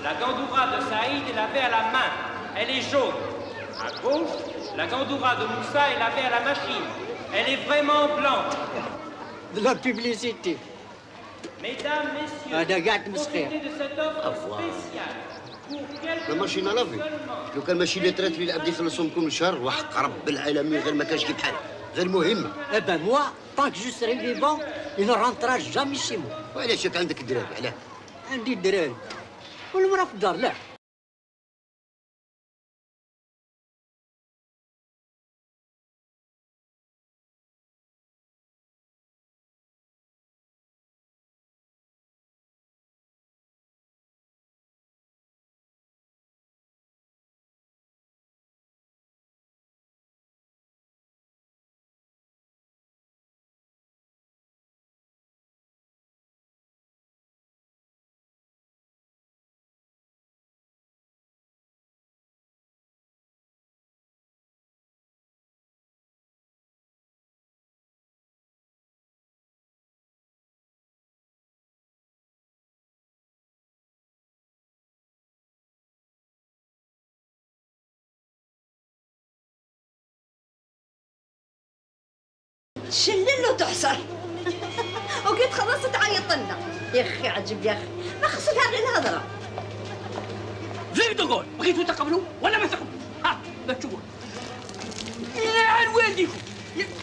la gandoura de Saïd est lavée à la main. Elle est jaune. À gauche, la gandoura de Moussa est lavée à la machine. Elle est vraiment blanche. De la publicité. Mesdames, messieurs, profitez de cette offre spéciale. الماشين لافي لو كان ماشي لي ترات اللي العبد يخلصهم لكم الشهر وحق رب العالمين غير ما كانش كي بحال غير مهمه. Eh ben moi, tant que je serai vivant, il ne rentrera jamais chez moi. وعلاش ياك عندك الدراري علاه؟ عندي الدراري والمراه في الدار لا. تشلل وتحصر وكي تخلص تعيط لنا. يا اخي عجب يا اخي ما خصك هذه الهضره. زيد تقول بغيتوا تقبلوا ولا ما تقبلوا؟ ها لا تشوفوا يا والديكم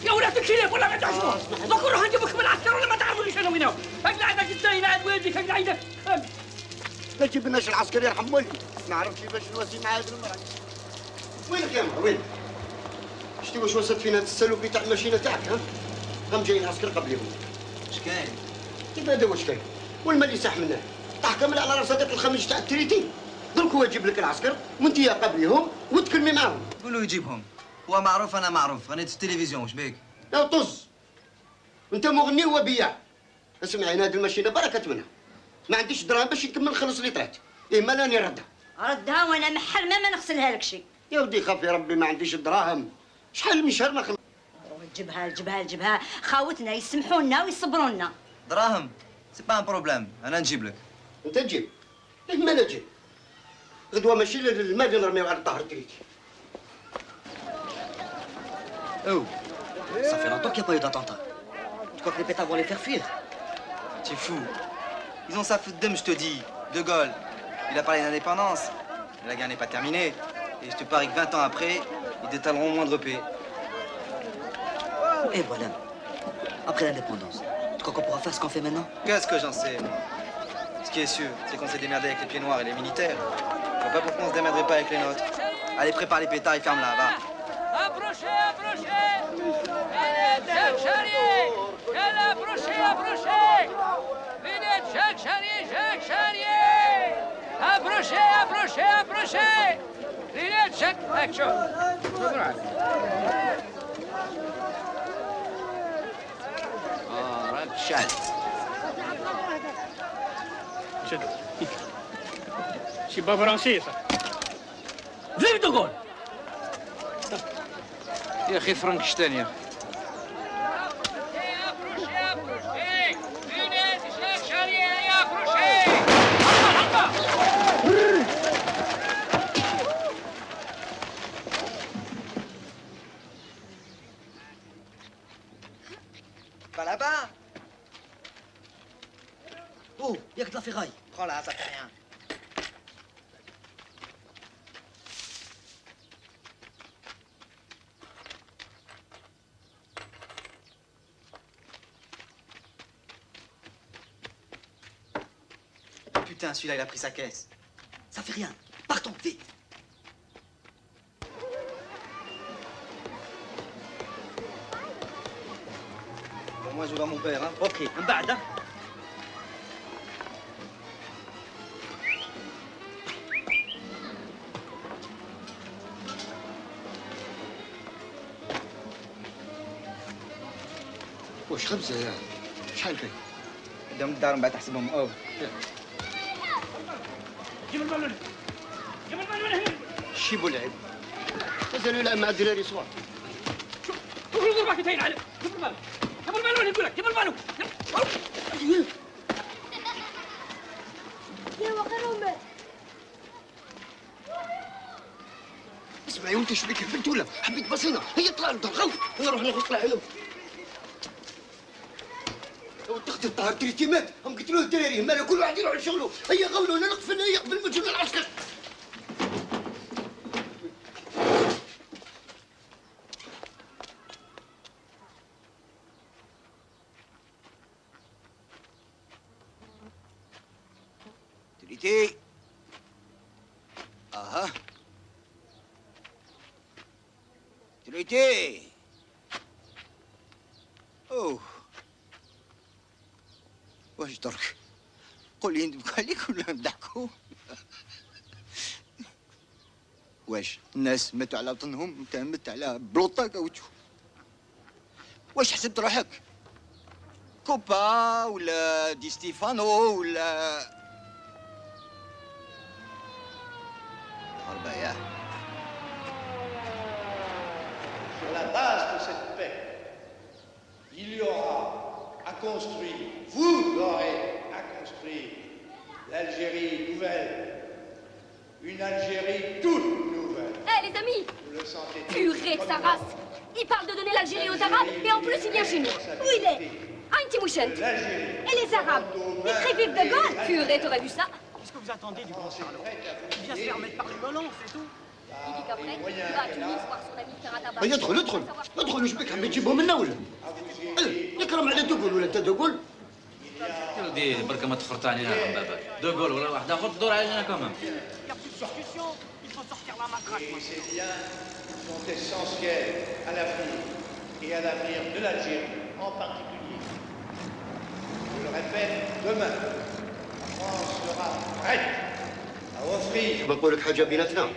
يا ولاد الكلاب ولا ما تعرفوش. دوك نروح نجيبك من العسكر ولا ما تعرفونيش انا وينهم. هكذا عندك انت هنا عند والديك هكذا عندك. ما جبناش العسكر يرحم والدي. ما عرفش كيفاش نواسي مع هذه المرأة. وينك يا مرا وين؟ شتي واش وصلت فينا السلوكي تاع الماشينه تاعك ها؟ هم جايين العسكر قبليهم. اش كاين؟ كيف هذا واش كاين؟ والمال اللي ساح منه تحكم على راس هذاك الخميس تاع التريتين. درك هو يجيب لك العسكر وانت يا قبليهم وتكلمي معاهم. قولوا يجيبهم. هو معروف انا معروف، غنيت في التلفزيون واش بيك؟ لا طز. انت مغني وبياع. اسمعي هذه الماشينه بركه منها. ما عنديش دراهم باش نكمل نخلص اللي طلعت. إيه ما راني ردها. ردها وانا محرمه ما نغسلها لك شي. يا ودي خافي ربي ما عنديش دراهم. شحال من شهر ما خلص. جبها خاوتنا يسمحوا لنا ويصبروا لنا. دراهم سي با ان بروبليم، انا نجيب لك. انت تجيب؟ ليه ما لا تجيب؟ غدوه ماشي الماء اللي نرميو على الطهر التريتي. Oh, Ça fait longtemps qu'il n'y a pas eu d'attentat. Tu crois que les pétards vont les faire fuir? tu es fou. Ils ont ça foutre d'homme, je te dis. De Gaulle, il a parlé d'indépendance. La guerre n'est pas terminée. Et je te parie que 20 ans après, ils détaleront moindre paix. Et voilà. Après l'indépendance, tu crois qu'on pourra faire ce qu'on fait maintenant? Qu'est-ce que j'en sais, moi? Ce qui est sûr, c'est qu'on s'est démerdé avec les pieds noirs et les militaires. Je vois pas pourquoi on se démerderait pas avec les nôtres. Allez, prépare les pétards et ferme-la, va. Approchez, approchez. Jacques Charrier. Approchez, approchez. Venez, Jacques Charrier, Jacques Charrier. Approchez, approchez, approchez. Venez, Jacques. Action. راك شاد. شد. شي با فرنسي صح. زيد تقول. يا اخي فرانكشتاين يا اخي. Pas là-bas. ياك طلع في غاي. Prends-la, ça fait rien. Putain, celui-là, il a pris sa caisse. Ça fait rien. Partons, vite. Bon, moi, je vais voir mon père, hein. Ok, un بعد. واش خبزه شحال كاين؟ قدام الدار من بعد تحسبهم اوف. جيب البالون جيب البالون هنا. شيبوا العيب مازالوا يلعب مع الدراري صوار. شوف ضربك تاين عليه. جيب البالون جيب البالون يقول لك جيب البالون. يا وغيرهم. اسمعي وانت شبيك هبلت ولا حبيت بصينا هي طلع للدار غوت نروح نغسل عليهم. تقتل طاهر تريتيمات هم قتلوه الدراري ماله كل واحد يروح لشغله هيا غولوا انا نقف هنايا قبل ما تجيب العسكر. تريتي اها تريتي اوه واش درك؟ قول لي ندبكوا عليك ولا نضحكوا؟ واش الناس ماتوا على وطنهم انت مت على بلوطه كاوتشو؟ واش حسبت روحك؟ كوبا ولا دي ستيفانو ولا ربايا؟ Sur la base de cette paix, il y aura à construire, vous aurez à construire l'Algérie nouvelle, une Algérie toute nouvelle. Eh les amis, Vous le sentez tous. purée de sa race. Il parle de donner l'Algérie aux Arabes et en plus il vient chez nous. Où il est Anti-Mouchent. Et les Arabes ils très-vivent de Gaulle. Purée, t'aurais vu ça? Qu'est-ce que vous attendez du grand Charlot? Il vient se faire mettre par les melons, c'est tout. Il dit qu'après, il va à Tunis voir son ami Karatabar. هيا ادخل ادخل ادخل وش بك حبيت تجيبهم لنا ولا؟ نكرم على دوغول ولا انت دوغول؟ يا ولدي بركه ما تفرط علينا عم بابا دوغول ولا واحد اخر تدور علينا كمان. Il y a plus de discussion, il faut sortir la matraque. Et ces liens sont essentiels à l'avenir et à l'avenir de l'Algérie en particulier. Je le répète, demain, la France sera prête à offrir بقول لك حاجه بيناتنا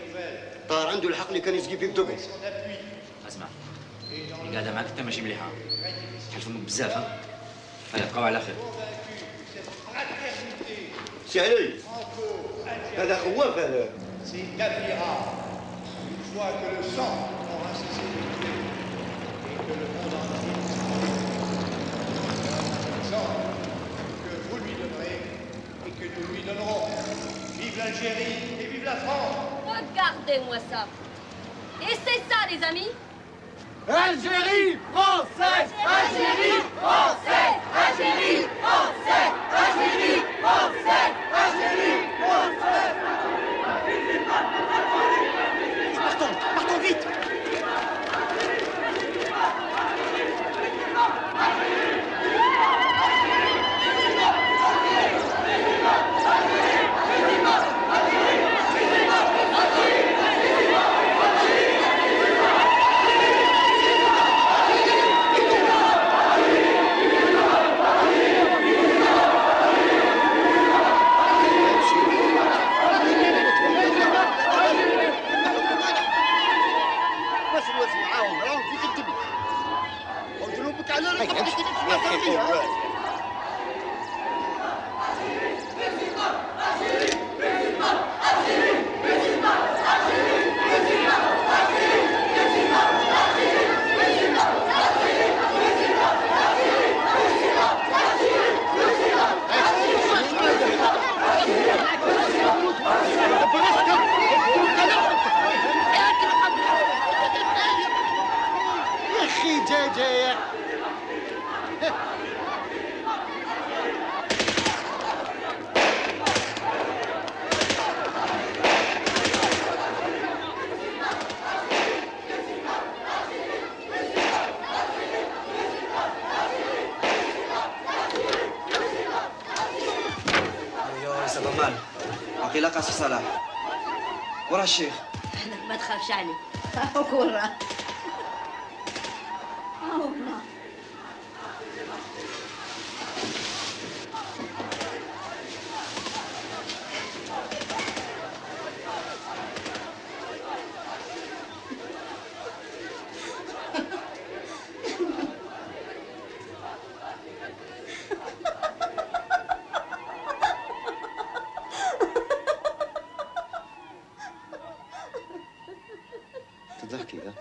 طار عنده الحق اللي كان يسقي فيك دوغول. son appui اسمع اللي قاعده معك انت ماشي مليحه تحلف منك بزاف ها. هيا بقاو على خير. سي علي هذا خواف هذا. s'établira une fois que le sang aura cessé de couler et que le monde entier l'exemple que vous lui donnerez et que nous lui donnerons. Vive l'Algérie et vive la France! Regardez-moi ça. Et c'est ça les amis. Algérie française, Algérie française, Algérie française, Algérie française, Algérie française. Partons, partons vite. لاقى سي صلاح. ورا الشيخ. ما تخافش عليه. هاكو راه. تضحكي ها؟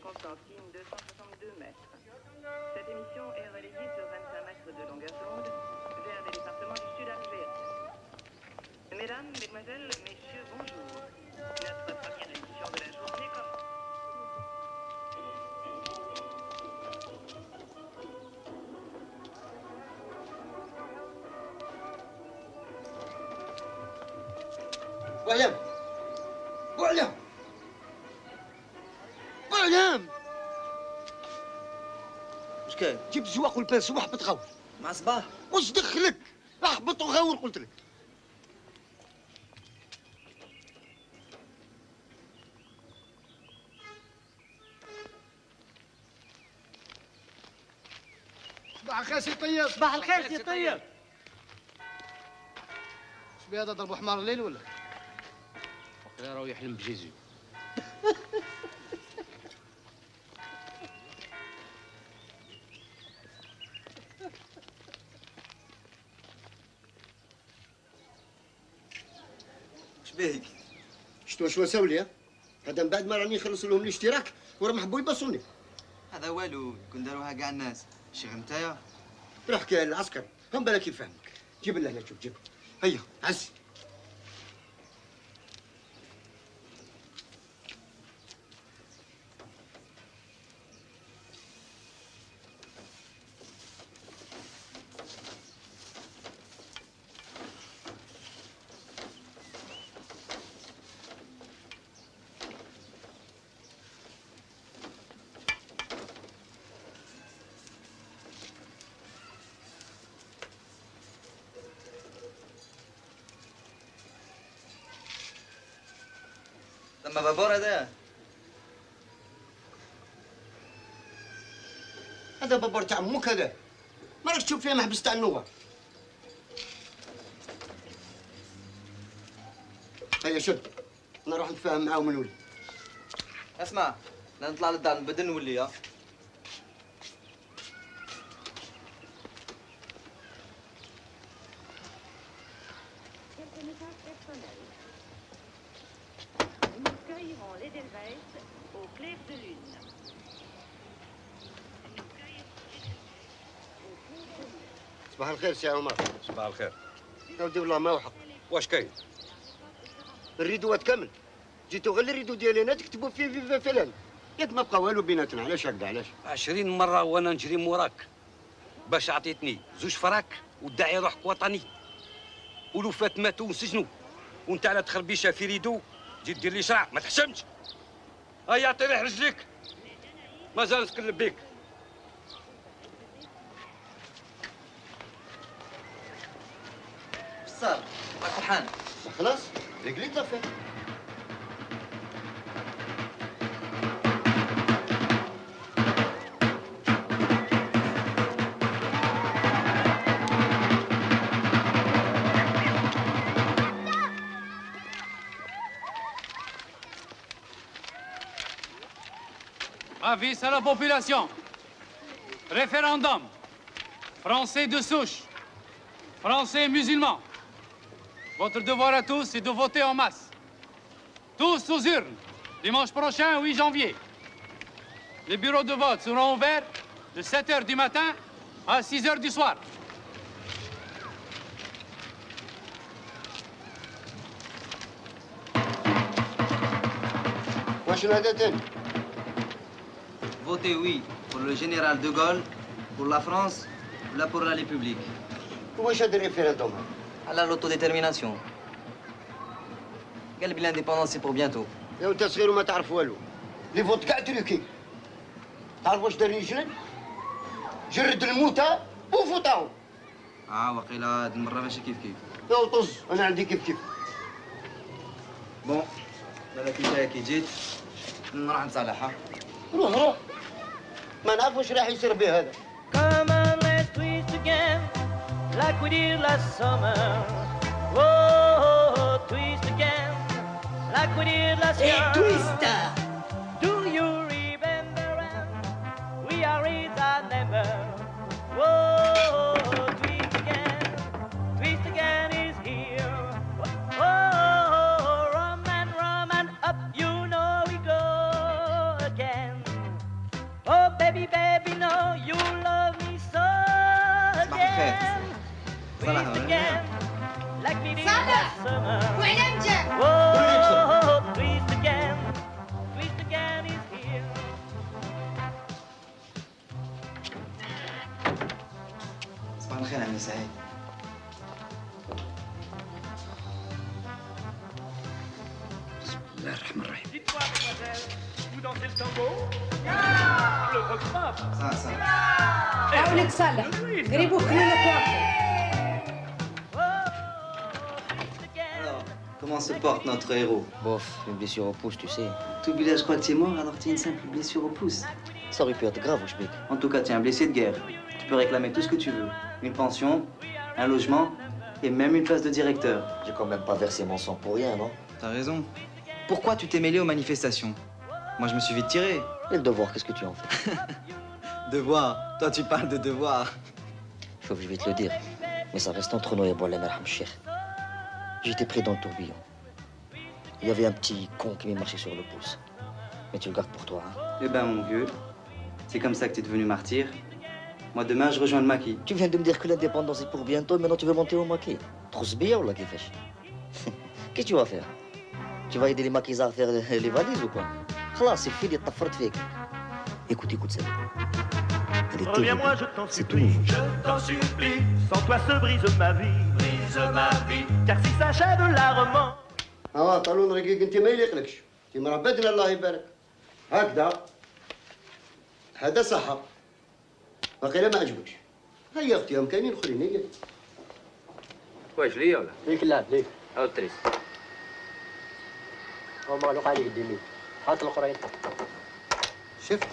Constantine, 262 mètres. Cette émission est relayée sur 25 mètres de longueur d'onde vers les départements du sud algérien. Mesdames, Mesdemoiselles, Messieurs, bonjour. Notre première émission de la journée commence. وعلام وعلام وعلام واش كاين؟ جبت الزواق والبانس وحبط غاور مع صباح. واش دخلك؟ احبط وغاور قلت لك. صباح الخير سي طيب. صباح الخير سي طيب. شبيه هذا ضربوا حمار الليل ولا؟ وقيلا راهو يحلم بجيزو. بيك؟ شتو ساولي؟ هذا من بعد ما راني نخلص لهم الاشتراك وراهم حبوا يبصوني. هذا والو، كون داروها كاع الناس. شي غنتايا؟ روح كاين العسكر، هم بالك يفهمك. جيب لنا هنا شوف جيب. هيا عزي. لما بابور هذا بابور تاع امك هذا. ما راكش تشوف فيه محبس تاع النوار. هيا شد نروح نتفاهم معاهم ونولي. اسمع، لا نطلع للدار نبدل نولي. ها صباح الخير سي عمر. صباح الخير. ودي والله ما وحق. واش كاين؟ الريدوات كامل. جيتو غير الريدو ديالي انا تكتبوا فيه فيفا فلان. ياك ما بقى والو بيناتنا. علاش هكذا علاش؟ 20 مرة وانا نجري موراك باش عطيتني 2 فراك وتدعي روحك وطني. ولوفات ماتوا وسجنوا وانت على تخربيشه في ريدو تجي دير لي شرع. ما تحشمش. هيا طيح رجليك مازال نتكلم بيك. صار راك فرحان؟ خلاص رجليك لافين. Avis à la population. Référendum. Français de souche. Français musulmans. Votre devoir à tous est de voter en masse. Tous aux urnes. Dimanche prochain, 8 janvier. Les bureaux de vote seront ouverts de 7h du matin à 6h du soir. Votez oui pour le général de Gaulle, pour la France Là pour la République. واش هذا الريفيراندوم؟ على l'autodétermination. قال l'indépendance c'est pour bientôt. يا انت صغير وما تعرف والو. لي فوت كاع تركي. تعرف واش دار رجلين؟ جرد الموتى وفوتاهم. وقيلا هاد المرة ماشي كيف كيف. يا طز انا عندي كيف كيف. بون بالك انت كي جيت نروح نصالحها. روح ما نعرف واش راح يصير به هذا. Come on, let's twist again, like we did last summer. Whoa, twist again, like we did last year. Hey, twister! Do you remember when we are in that number? Whoa, twist again is here. Whoa, rum and up, you know we go again. Oh, baby, no, you love me so again. Twist again, like we did last summer. Whoa, twist again is here. صباح الخير عمي سعيد. بسم الله الرحمن الرحيم. Dites-moi, mademoiselle, vous dansez le tango? Le rock pop? Ça. حاولي تصلح قريبوا كلنا واحد. Comment se porte notre héros? Bof, une blessure au pouce, tu sais. T'oublies là, je crois que tu es mort, alors tu as une simple blessure au pouce. Ça aurait pu être grave, Oujbek. En tout cas, tu es un blessé de guerre. Tu peux réclamer tout ce que tu veux. Une pension, un logement et même une place de directeur. J'ai quand même pas versé mon sang pour rien, non? T'as raison. Pourquoi tu t'es mêlé aux manifestations? Moi, je me suis vite tiré. Et le devoir, qu'est-ce que tu en fais? Devoir? Toi, tu parles de devoir. Sauf, je vais te le dire. Mais ça reste entre nous et Boalem Arham Cheikh. J'étais pris dans le tourbillon. Il y avait un petit con qui m'est marché sur le pouce. Mais tu le gardes pour toi, hein? Eh ben, mon vieux, c'est comme ça que tu es devenu martyr. Moi, demain, je rejoins le maquis. Tu viens de me dire que l'indépendance est pour bientôt, et maintenant tu veux monter au maquis. Trop sbia ou là, Kifesh? Qu'est-ce que tu vas faire? Tu vas aider les maquis à faire les valises ou quoi? Khalas, c'est fini, t'as fort fait. Écoute, ça. Reviens-moi, je t'en supplie, sans toi se brise ma vie, car si s'achève la romance. طالون رقيق انت ما يليقلكش. انت مربدنا الله يبارك. هكذا. هذا صحة. باقي ما عجبكش. هيا اختي امكاني الاخرين هي. واش ليا ولا؟ ليك لا ليك. او التريس. هو مغلوق عليك الدمي. هات الاخرين. شفت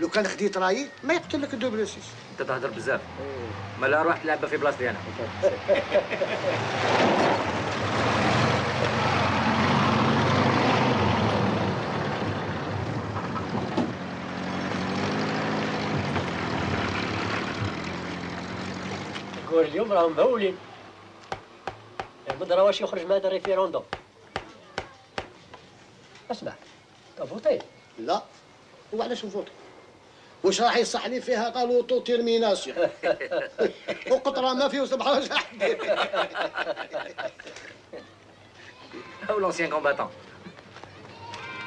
لو كان خديت رايي ما يقتل لك الدوبل سيس. انت تهدر بزاف. مالا روح تلعب في بلاصتي انا. نقول اليوم راهم مهولين. المدرة واش يخرج من هذا الريفيروندوم. اسمع كفوتي؟ لا وعلاش نفوتي؟ واش راح يصح لي فيها قالوا تو تيرميناسيون وقطره ما فيه وسبحه واش راح دير او لونسيان كومباتون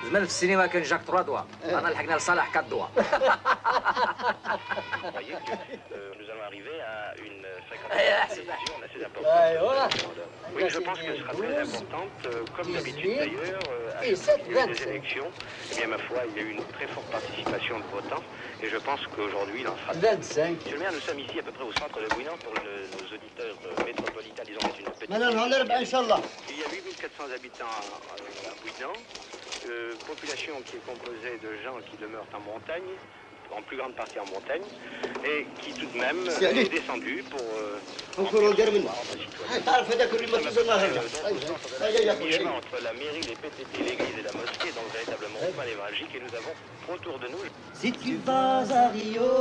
زمان في السينما كان جاك 3 دوا انا لحقنا لصالح 4 دوا Nous allons arriver à une fréquentation assez importante. Oui, je pense qu'elle sera très importante, comme d'habitude d'ailleurs, à chaque fois qu'il y a des élections. Eh bien, ma foi, il y a eu une très forte participation de votants, et je pense qu'aujourd'hui, il en sera. 25. Monsieur le maire, nous sommes ici à peu près au centre de Bouinan pour nos auditeurs métropolitains, disons, c'est une petite. Il Il y a 8400 habitants à Bouinan, population qui est composée de gens qui demeurent en montagne, en plus grande partie en montagne, et qui tout de même est descendu pour entre la mairie, les PTT, l'église et la mosquée, donc véritablement un point névralgique, et nous avons autour de nous. Si tu vas à Rio,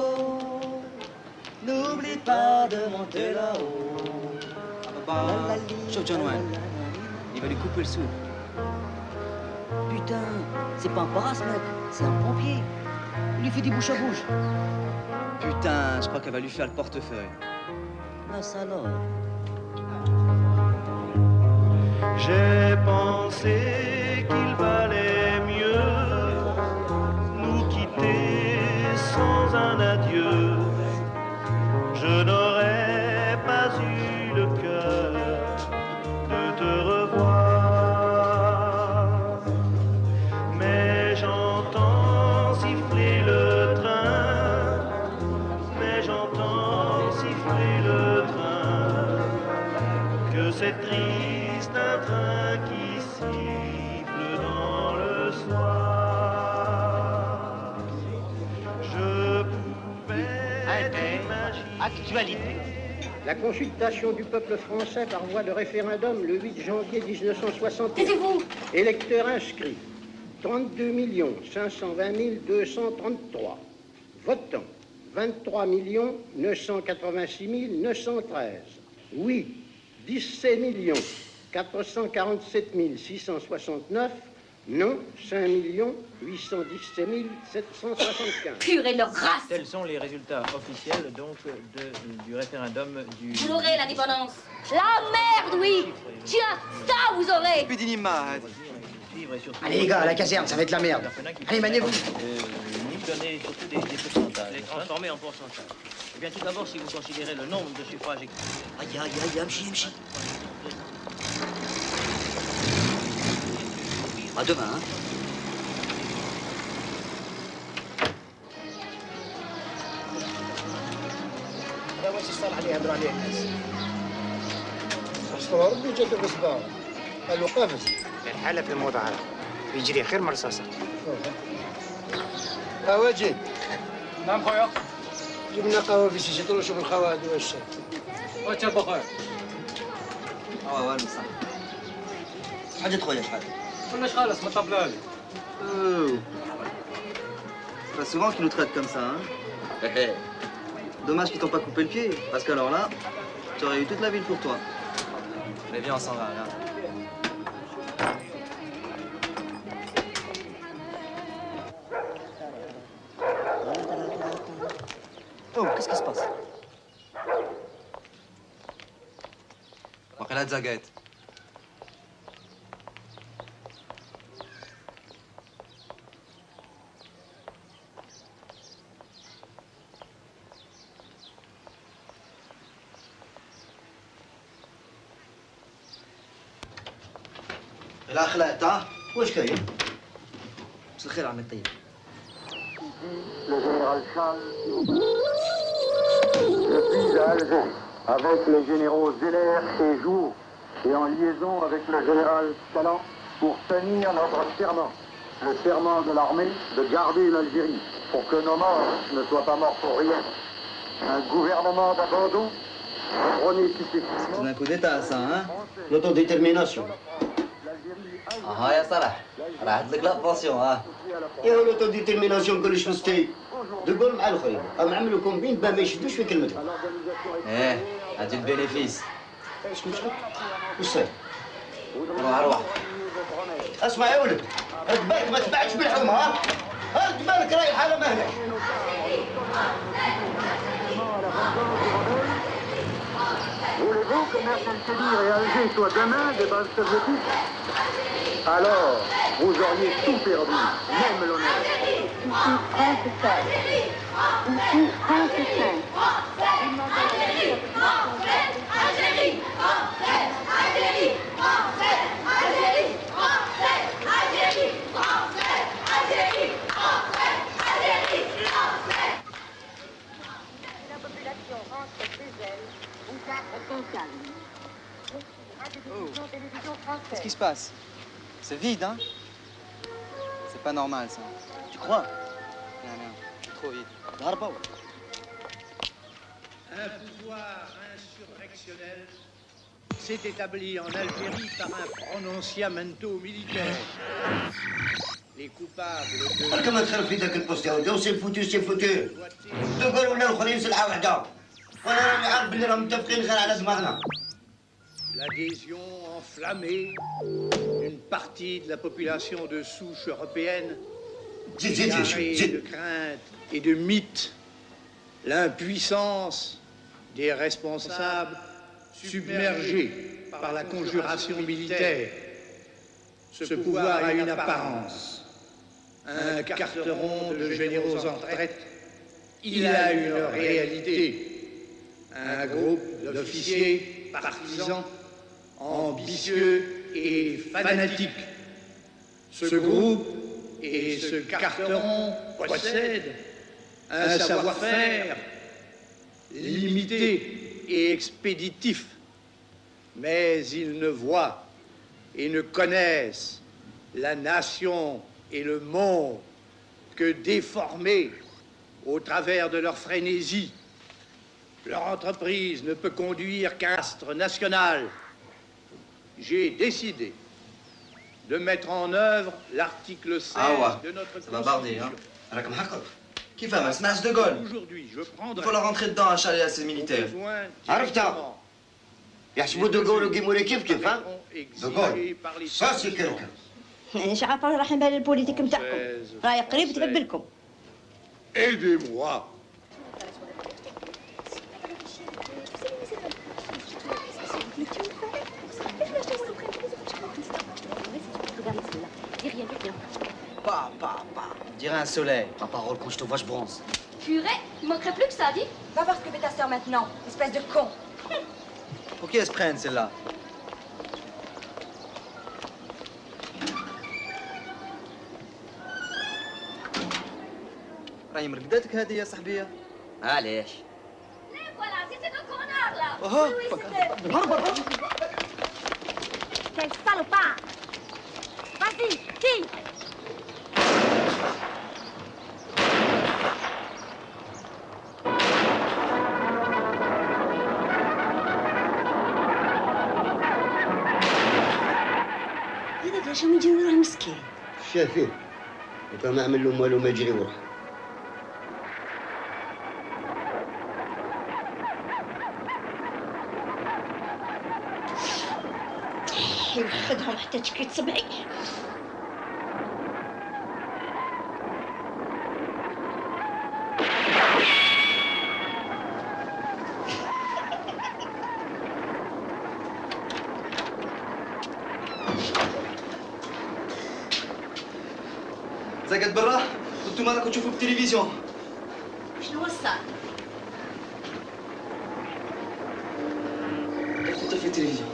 n'oublie pas de monter là-haut. Chauffe John Wayne. Il va lui couper le soude. Putain, c'est pas un paras, mec, c'est un pompier. Il lui fait des bouche à bouche. Putain, je crois qu'elle va lui faire le portefeuille. La salope. J'ai pensé qu'il valait mieux nous quitter sans un adieu. Je l'actualité. La consultation du peuple français par voie de référendum le 8 janvier 1961. Taisez-vous. Électeurs inscrits, 32 520 233. Votants, 23 986 913. Oui, 17 447 669. Non, 5 817 775. Purée de leur race. Tels sont les résultats officiels donc du référendum du... Vous l'aurez, l'indépendance. La merde, oui. Tiens, ça vous aurez. Allez les gars, à la caserne, ça va être la merde. Allez, maniez-vous. Donner surtout des pourcentages. Les transformer en pourcentage. Eh bien, tout d'abord, si vous considérez le nombre de suffrages exprimés. Aïe, aïe, aïe, amchi. À demain, hein. هذا واش يصطلح عليه يهضروا عليه الناس. استر ربي جات الغصبان. قالوا قفز. الحالة في المظاهرة يجري خير مرصاصة. واجد. نعم خويا. جبنا قهوة في شيشة طلعوا شوف الخواد والشاي. واتش بخير. والو صح. حاجة خويا شحال؟ كلش خالص ما طبلالي. C'est pas souvent qu'ils nous traitent comme ça, hein. Dommage qu'ils t'ont pas coupé le pied, parce qu'alors là, tu aurais eu toute la ville pour toi. Mais viens, on s'en va, là. Oh, qu'est-ce qui se passe? Après la zaguette. لا خلعت ها؟ واش كاين؟ مساء الخير عمي الطيب. Le général Charles, je suis à Alger avec les généraux Zeller et Joux et en liaison avec le général Calan pour tenir notre serment, le serment de l'armée de garder l'Algérie pour que nos morts ne soient pas morts pour rien. Un gouvernement d'abandon, René successivement. C'est un coup d'état ça, hein. L'autodétermination. Ah يا صلاح راه عندك لا باسيون ها. يا l'autodétermination كلش مستي. تقول مع الاخرين اما عملوا كومبين باه ما يشدوش في كلمتهم. هاتي البينيفيس. ايش مشكل؟ وش صاير؟ روح. اسمع يا ولد، رد بالك ما تبعدش بالحومه ها؟ رد بالك راهي الحاله مهله. Voulez-vous que Mercantile et Alger soient demain des bases soviétiques? Alors, vous auriez tout perdu, même l'honneur. Ici France 7. Ici France 5. La population rentre chez elle, ou garde son calme. Qu'est-ce qui se passe? C'est vide, hein? C'est pas normal, ça. Tu crois? Non, trop vide. Un pouvoir insurrectionnel s'est établi en Algérie par un prononciamento militaire. Les coupables de... كما تخرب في ذاك البوست يا ولدي وسي فوتو سي فوتو. تقول ولا الاخرين سلعه واحده. وانا راني عارف بلي راهم متفقين غير على دماغنا. L'adhésion enflammée d'une partie de la population de souche européenne, égarée de crainte et de mythes, l'impuissance des responsables submergés par la conjuration militaire. Ce pouvoir a une apparence, un carteron de généraux en retraite. Il a une réalité, un groupe d'officiers partisans ambitieux et fanatique. Ce groupe et ce carteron possèdent un savoir-faire limité et expéditif, mais ils ne voient et ne connaissent la nation et le monde que déformés au travers de leur frénésie. Leur entreprise ne peut conduire qu'un astre national. J'ai décidé de mettre en œuvre l'article 16 de notre Constitution. كيف ما سمعش de Gaulle. Il faut la rentrer dedans à chalet à ces militaires. عرفتها يحسبوا دو غول وكيموري كيف ها دو غول سا سي كيلكان مش عارفه رايحين بالي البوليتيك نتاعكم راهي قريب تحب لكم. Aidez-moi. On dirait un soleil. Ma parole, quand je te vois, je bronze. Purée, il manquerait plus que ça, dis. Va voir ce que fait ta sœur maintenant, espèce de con. Pour qui elle se prenne, celle-là? راهي مرقدتك هذه يا صاحبية. علاش؟ Voilà, c'est ce connard là. هرب. Quel salopard. Vas-y, tire. هذاك شنو يجي وراه مسكين. شافيه وكان ما عمل له والو ما يجري وراه. يوحدهم حتى تشكيت صبعي. زقت برا وانتم راكم تشوفوا في التلفزيون. شنو هو الصار؟ كنت في التلفزيون.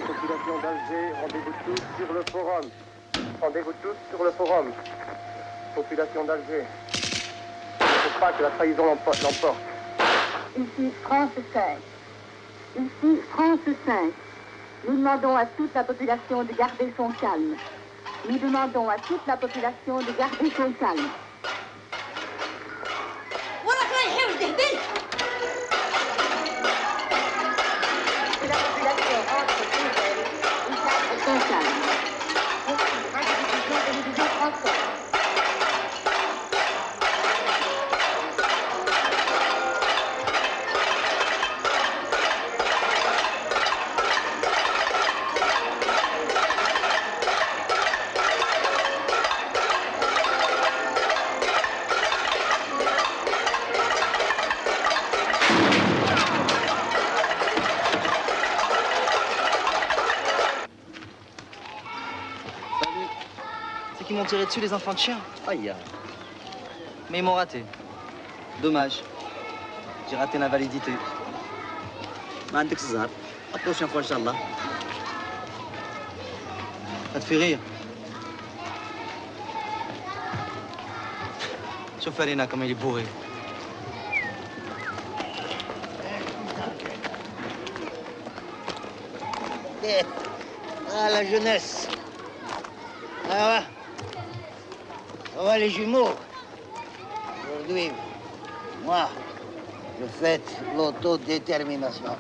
Population d'Alger, rendez-vous tous sur le forum. Rendez-vous tous sur le forum. Population d'Alger. Il ne faut pas que la trahison l'emporte. Ici France 5. Ici France 5. Nous demandons à toute la population de garder son calme. Nous demandons à toute la population de garder son calme. وراك رايحين وتهبل. Que la population rentre chez elle et garde son calme. Radio-diffusion télévision française. Qui m'ont tiré dessus les enfants de chien. Aïe. Mais ils m'ont raté. Dommage. J'ai raté l'invalidité. ما عندك الزهر. La prochaine fois, Inch'Allah. Ça te fait rire. Chauffe Alena comme il est bourré. Ah, la jeunesse. Ah ouais. Ça va les jumeaux. Aujourd'hui, moi, je fête l'autodétermination.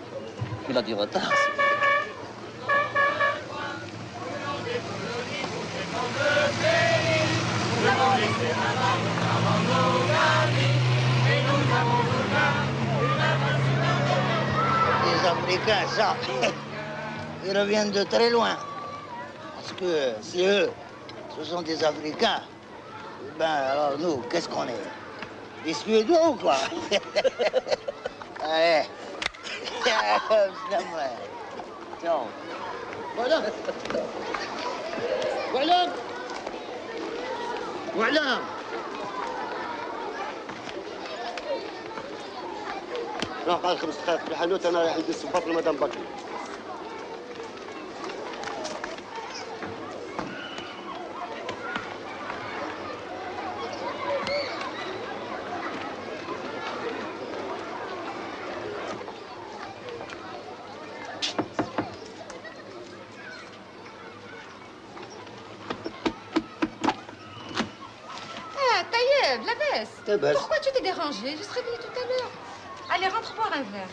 Il a du retard. Les Africains, ça, ils reviennent de très loin. Parce que si eux, ce sont des Africains, ben alors nous, qu'est-ce qu'on est? Des Suédois ou quoi? Allez. Tiens. Voilà. Voilà. Voilà. راح قال 5 دقائق في الحانوت انا رايح ندير صباط لمدام بكري. طيب لاباس laisse. Pourquoi tu t'es dérangé? Je serais venue tout à l'heure. Allez, rentre boire un verre.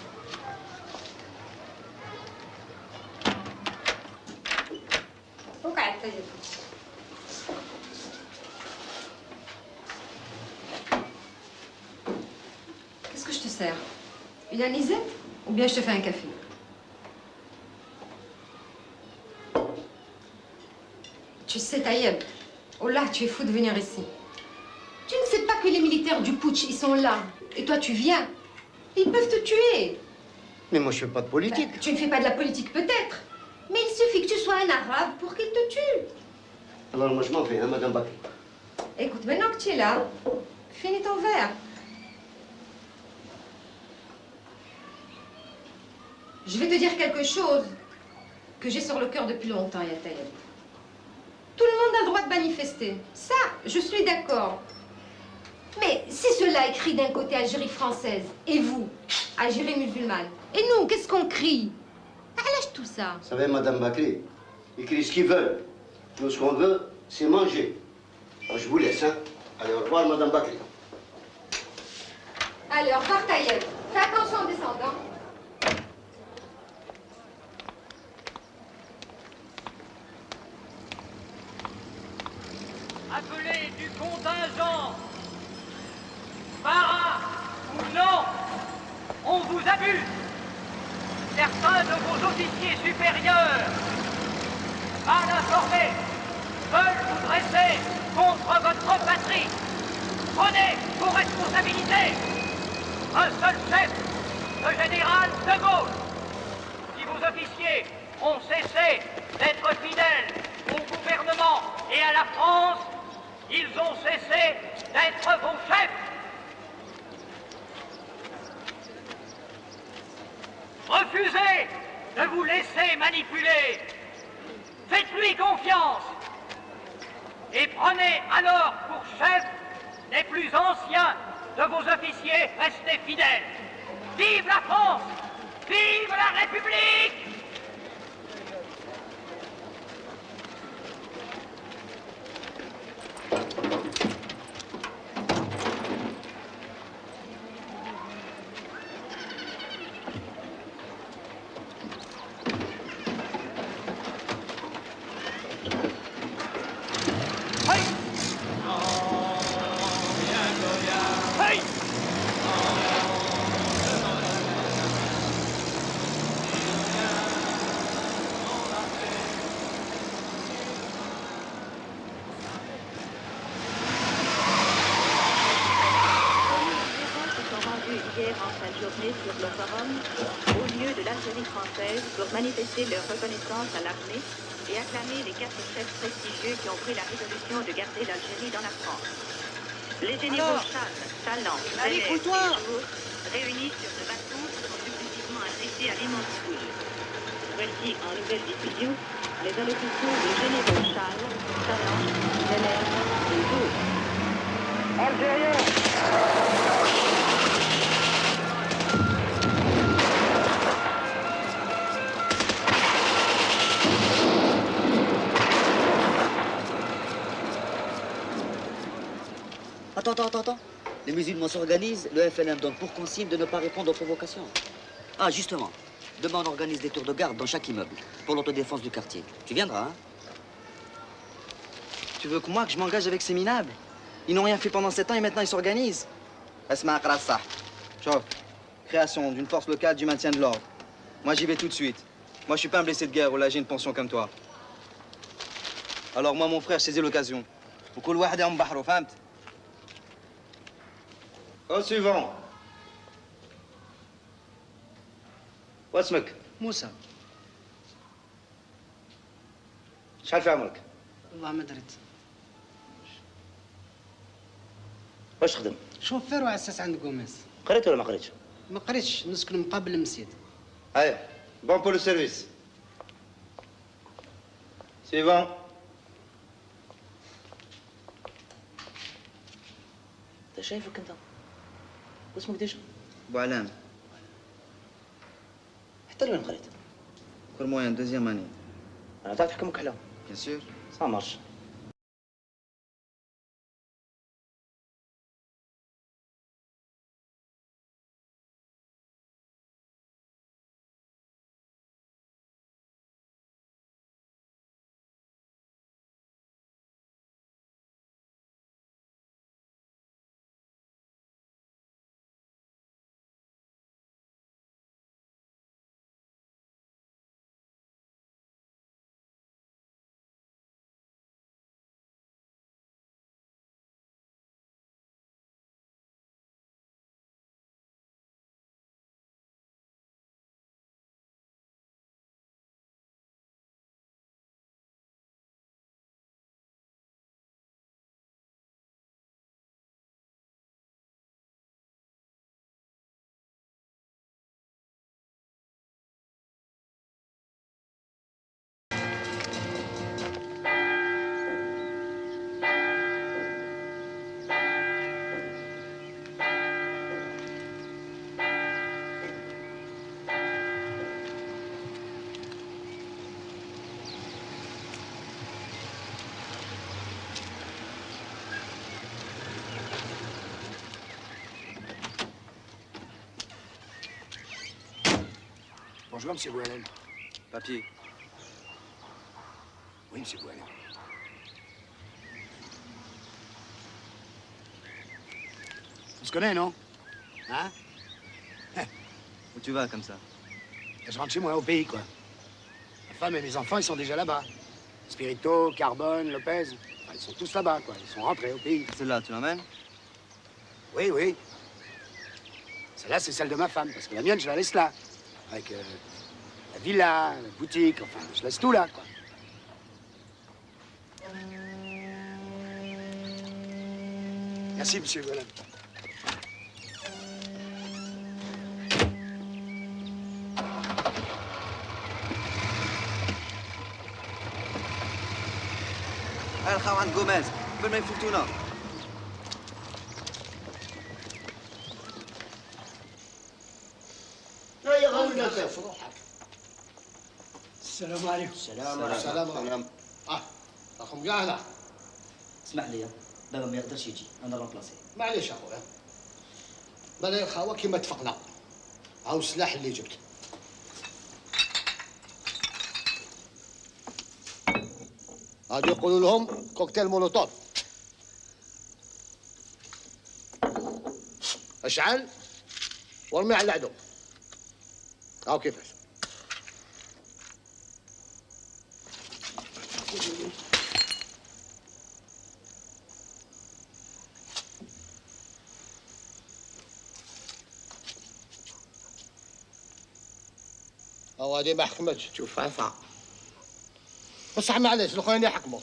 Qu'est-ce que je te sers? Une anisette? Ou bien je te fais un café? Tu sais, Taïeb, oh là, tu es fou de venir ici. Tu ne sais pas que les militaires du putsch, ils sont là. Et toi, tu viens. Ils peuvent te tuer. Mais moi, je fais pas de politique. Ben, tu ne fais pas de la politique, peut-être. Mais il suffit que tu sois un arabe pour qu'ils te tuent. Alors, moi, je m'en vais, hein, Madame Bakri. Écoute, maintenant que tu es là, finis ton verre. Je vais te dire quelque chose que j'ai sur le cœur depuis longtemps, Yataïeb. Tout le monde a le droit de manifester. Ça, je suis d'accord. Mais si cela est crie d'un côté Algérie française, et vous, Algérie musulmane, et nous, qu'est-ce qu'on crie? Lâche tout ça. Vous savez, Madame Bakri, ils crient ce qu'ils veulent. Nous, ce qu'on veut, c'est manger. Alors, je vous laisse, hein. Allez, au revoir, Madame Bakri. Allez, au revoir, Taïeb. Fais attention en descendant. Appelez du contingent, para ou non, on vous abuse. Certains de vos officiers supérieurs, mal informés, veulent vous dresser contre votre patrie. Prenez vos responsabilités. Un seul chef, le général de Gaulle. Si vos officiers ont cessé d'être fidèles au gouvernement et à la France, ils ont cessé d'être vos chefs. Refusez de vous laisser manipuler. Faites-lui confiance. Et prenez alors pour chef les plus anciens de vos officiers restés fidèles. Vive la France! Vive la République! Sur le forum au lieu de l'Algérie française pour manifester leur reconnaissance à l'armée et acclamer les 4 chefs prestigieux qui ont pris la résolution de garder l'Algérie dans la France. Les généraux Chal, Tallant, Bellès et Jour, réunis sur ce bateau, sont successivement affectés à l'immense foule. Voici en nouvelle diffusion les allocutions des généraux Chal, Tallant, Bellès et Jour. Algériens! Attends. Les musulmans s'organisent, le FLN donne pour consigne de ne pas répondre aux provocations. Ah, justement, demain on organise des tours de garde dans chaque immeuble, pour l'autodéfense du quartier. Tu viendras, hein? Tu veux que je m'engage avec ces minables? Ils n'ont rien fait pendant 7 ans et maintenant ils s'organisent. Asma Krassa. Création d'une force locale du maintien de l'ordre. Moi j'y vais tout de suite. Moi je suis pas un blessé de guerre ou là j'ai une pension comme toi. Alors moi mon frère, je saisis l'occasion. وكل واحد يوم بحره فهمت؟ Au suivant. واسمك؟ موسى. شحال في عمرك؟ والله ما درت. واش تخدم؟ شوفير وعساس عند قوماس. قريت ولا ما قريتش؟ ما قريتش، نسكن مقابل المسجد. Allez, bon pour le service. Suivant. انت شايفك انت؟ واسمك ديش؟ بو علام. حتى لوين قريت؟ كل موين دوزيام اني. انا تعرف تحكمك حلام. Bien sûr. Ça marche. Bonjour, monsieur Boilem. Papier. Oui, monsieur Boilem. On se connaît, non? Hein? Où tu vas comme ça? Je rentre chez moi, au pays, quoi. Ma femme et mes enfants, ils sont déjà là-bas. Spirito, Carbone, Lopez, enfin, ils sont tous là-bas, quoi. Ils sont rentrés au pays. Celle-là, tu l'emmènes? Oui, oui. Celle-là, c'est celle de ma femme, parce que la mienne, je la laisse là. Avec la villa, la boutique, enfin, je laisse tout là, quoi. Merci, monsieur Golem. الخاو عند جوميز قبل ما يفوتونا. لا يا غاوي في روحك. السلام عليكم. السلام عليكم. راكم كاع هنا. اسمح لي بابا ما يقدرش يجي، انا رامبلاسي. معليش اخويا. بلا الخاوه كيما اتفقنا. هاو السلاح اللي جبت. غادي يقولوا لهم كوكتيل مولوتوف. اشعل وارمي على العدو. هاو كيفاش. هو هادي ما حكمتش. شوف عفا. بصح معليش الاخرين يحكموا.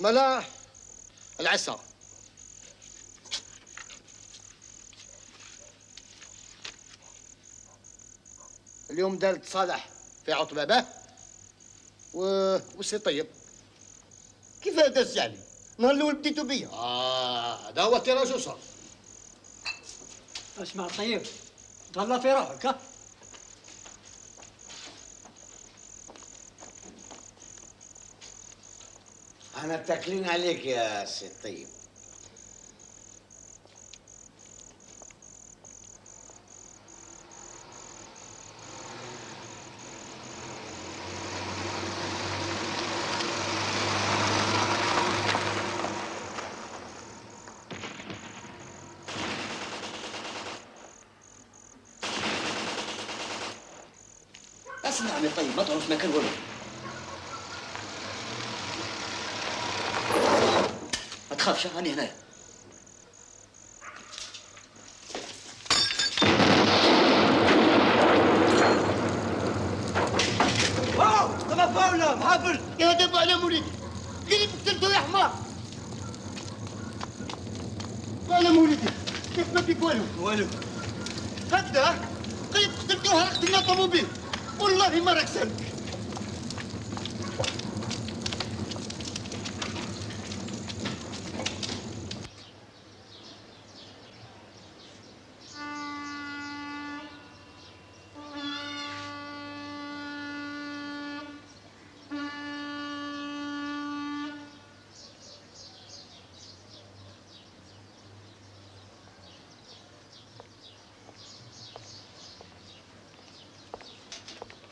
ملا العصا. اليوم دارت صالح في عطبه باه وسي طيب. كيف داز يعني؟ النهار الاول بديتو بيا. هذا هو التيراج وصل. اسمع طيب، ضل في روحك ها. أنا تاكلين عليك يا سي الطيب. اسمعني طيب، ما تعرف مكان ولا ما تخافش، هاني هنايا. طلع فاولا محافل. يا دب على مولدي. اللي قتلته يا حمار. على مولدي. كيف ما فيك والو. هكذا قريب قتلتوه هرقت لنا طوموبيل. والله ما راك سالك.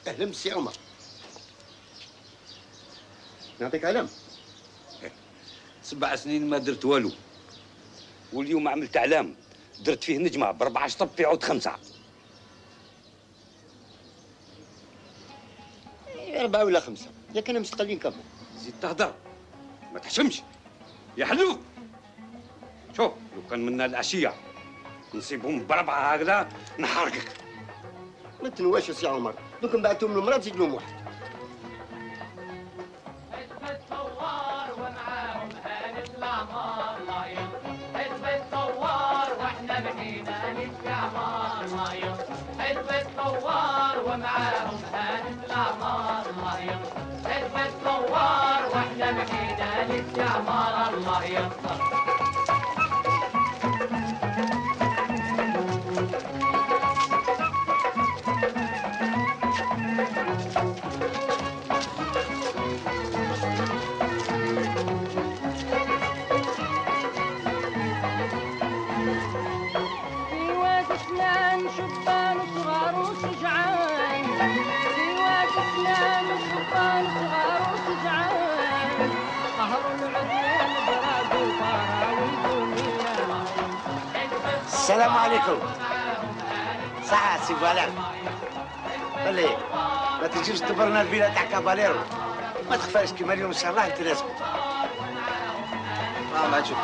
اهلا سي عمر. نعطيك علم. 7 سنين ما درت والو، واليوم عملت علام درت فيه نجمه ب4 شطب في عود 5. 4 ولا 5 يا كانوا مستقلين كم. زيد تهدر ما تحشمش يا حلو. شوف لو كان منا العشيه نصيبهم ب4 هكذا نحرقك. ما تنواش يا سي عمر، دوك نبعثهم للمراه تزيد لهم واحد. حزب الثوار ومعاهم هانت الأعمار لايم. حزب الثوار واحنا بقينا نبكي أعمار لايم. حزب الثوار ومعاهم هانت الأعمار لايم. حزب الثوار واحنا بقينا نبكي أعمار الله ينصر. في واد شلان شبان صغار وشجعان السلام عليكم. صحة سي فالير. بلي ما تجيش تبرنا الفيلا تاع كاباليرو. ما تخفاش كيما اليوم ان شاء الله نتلازموا. ما تشوف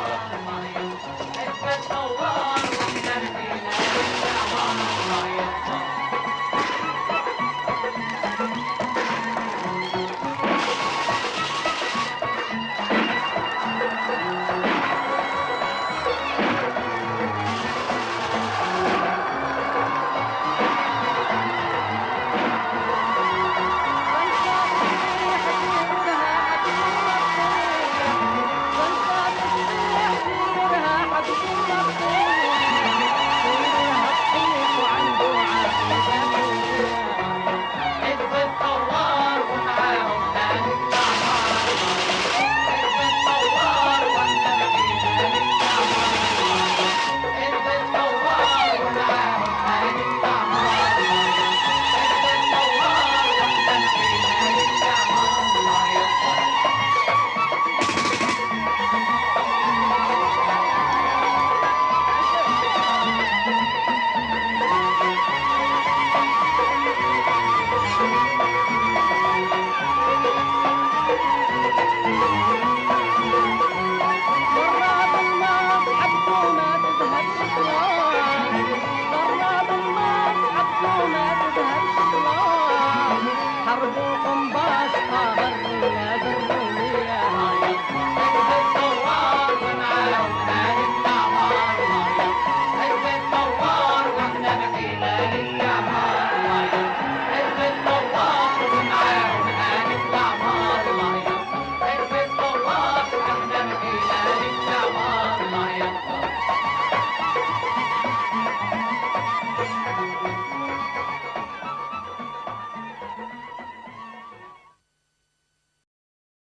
حرب وقنبار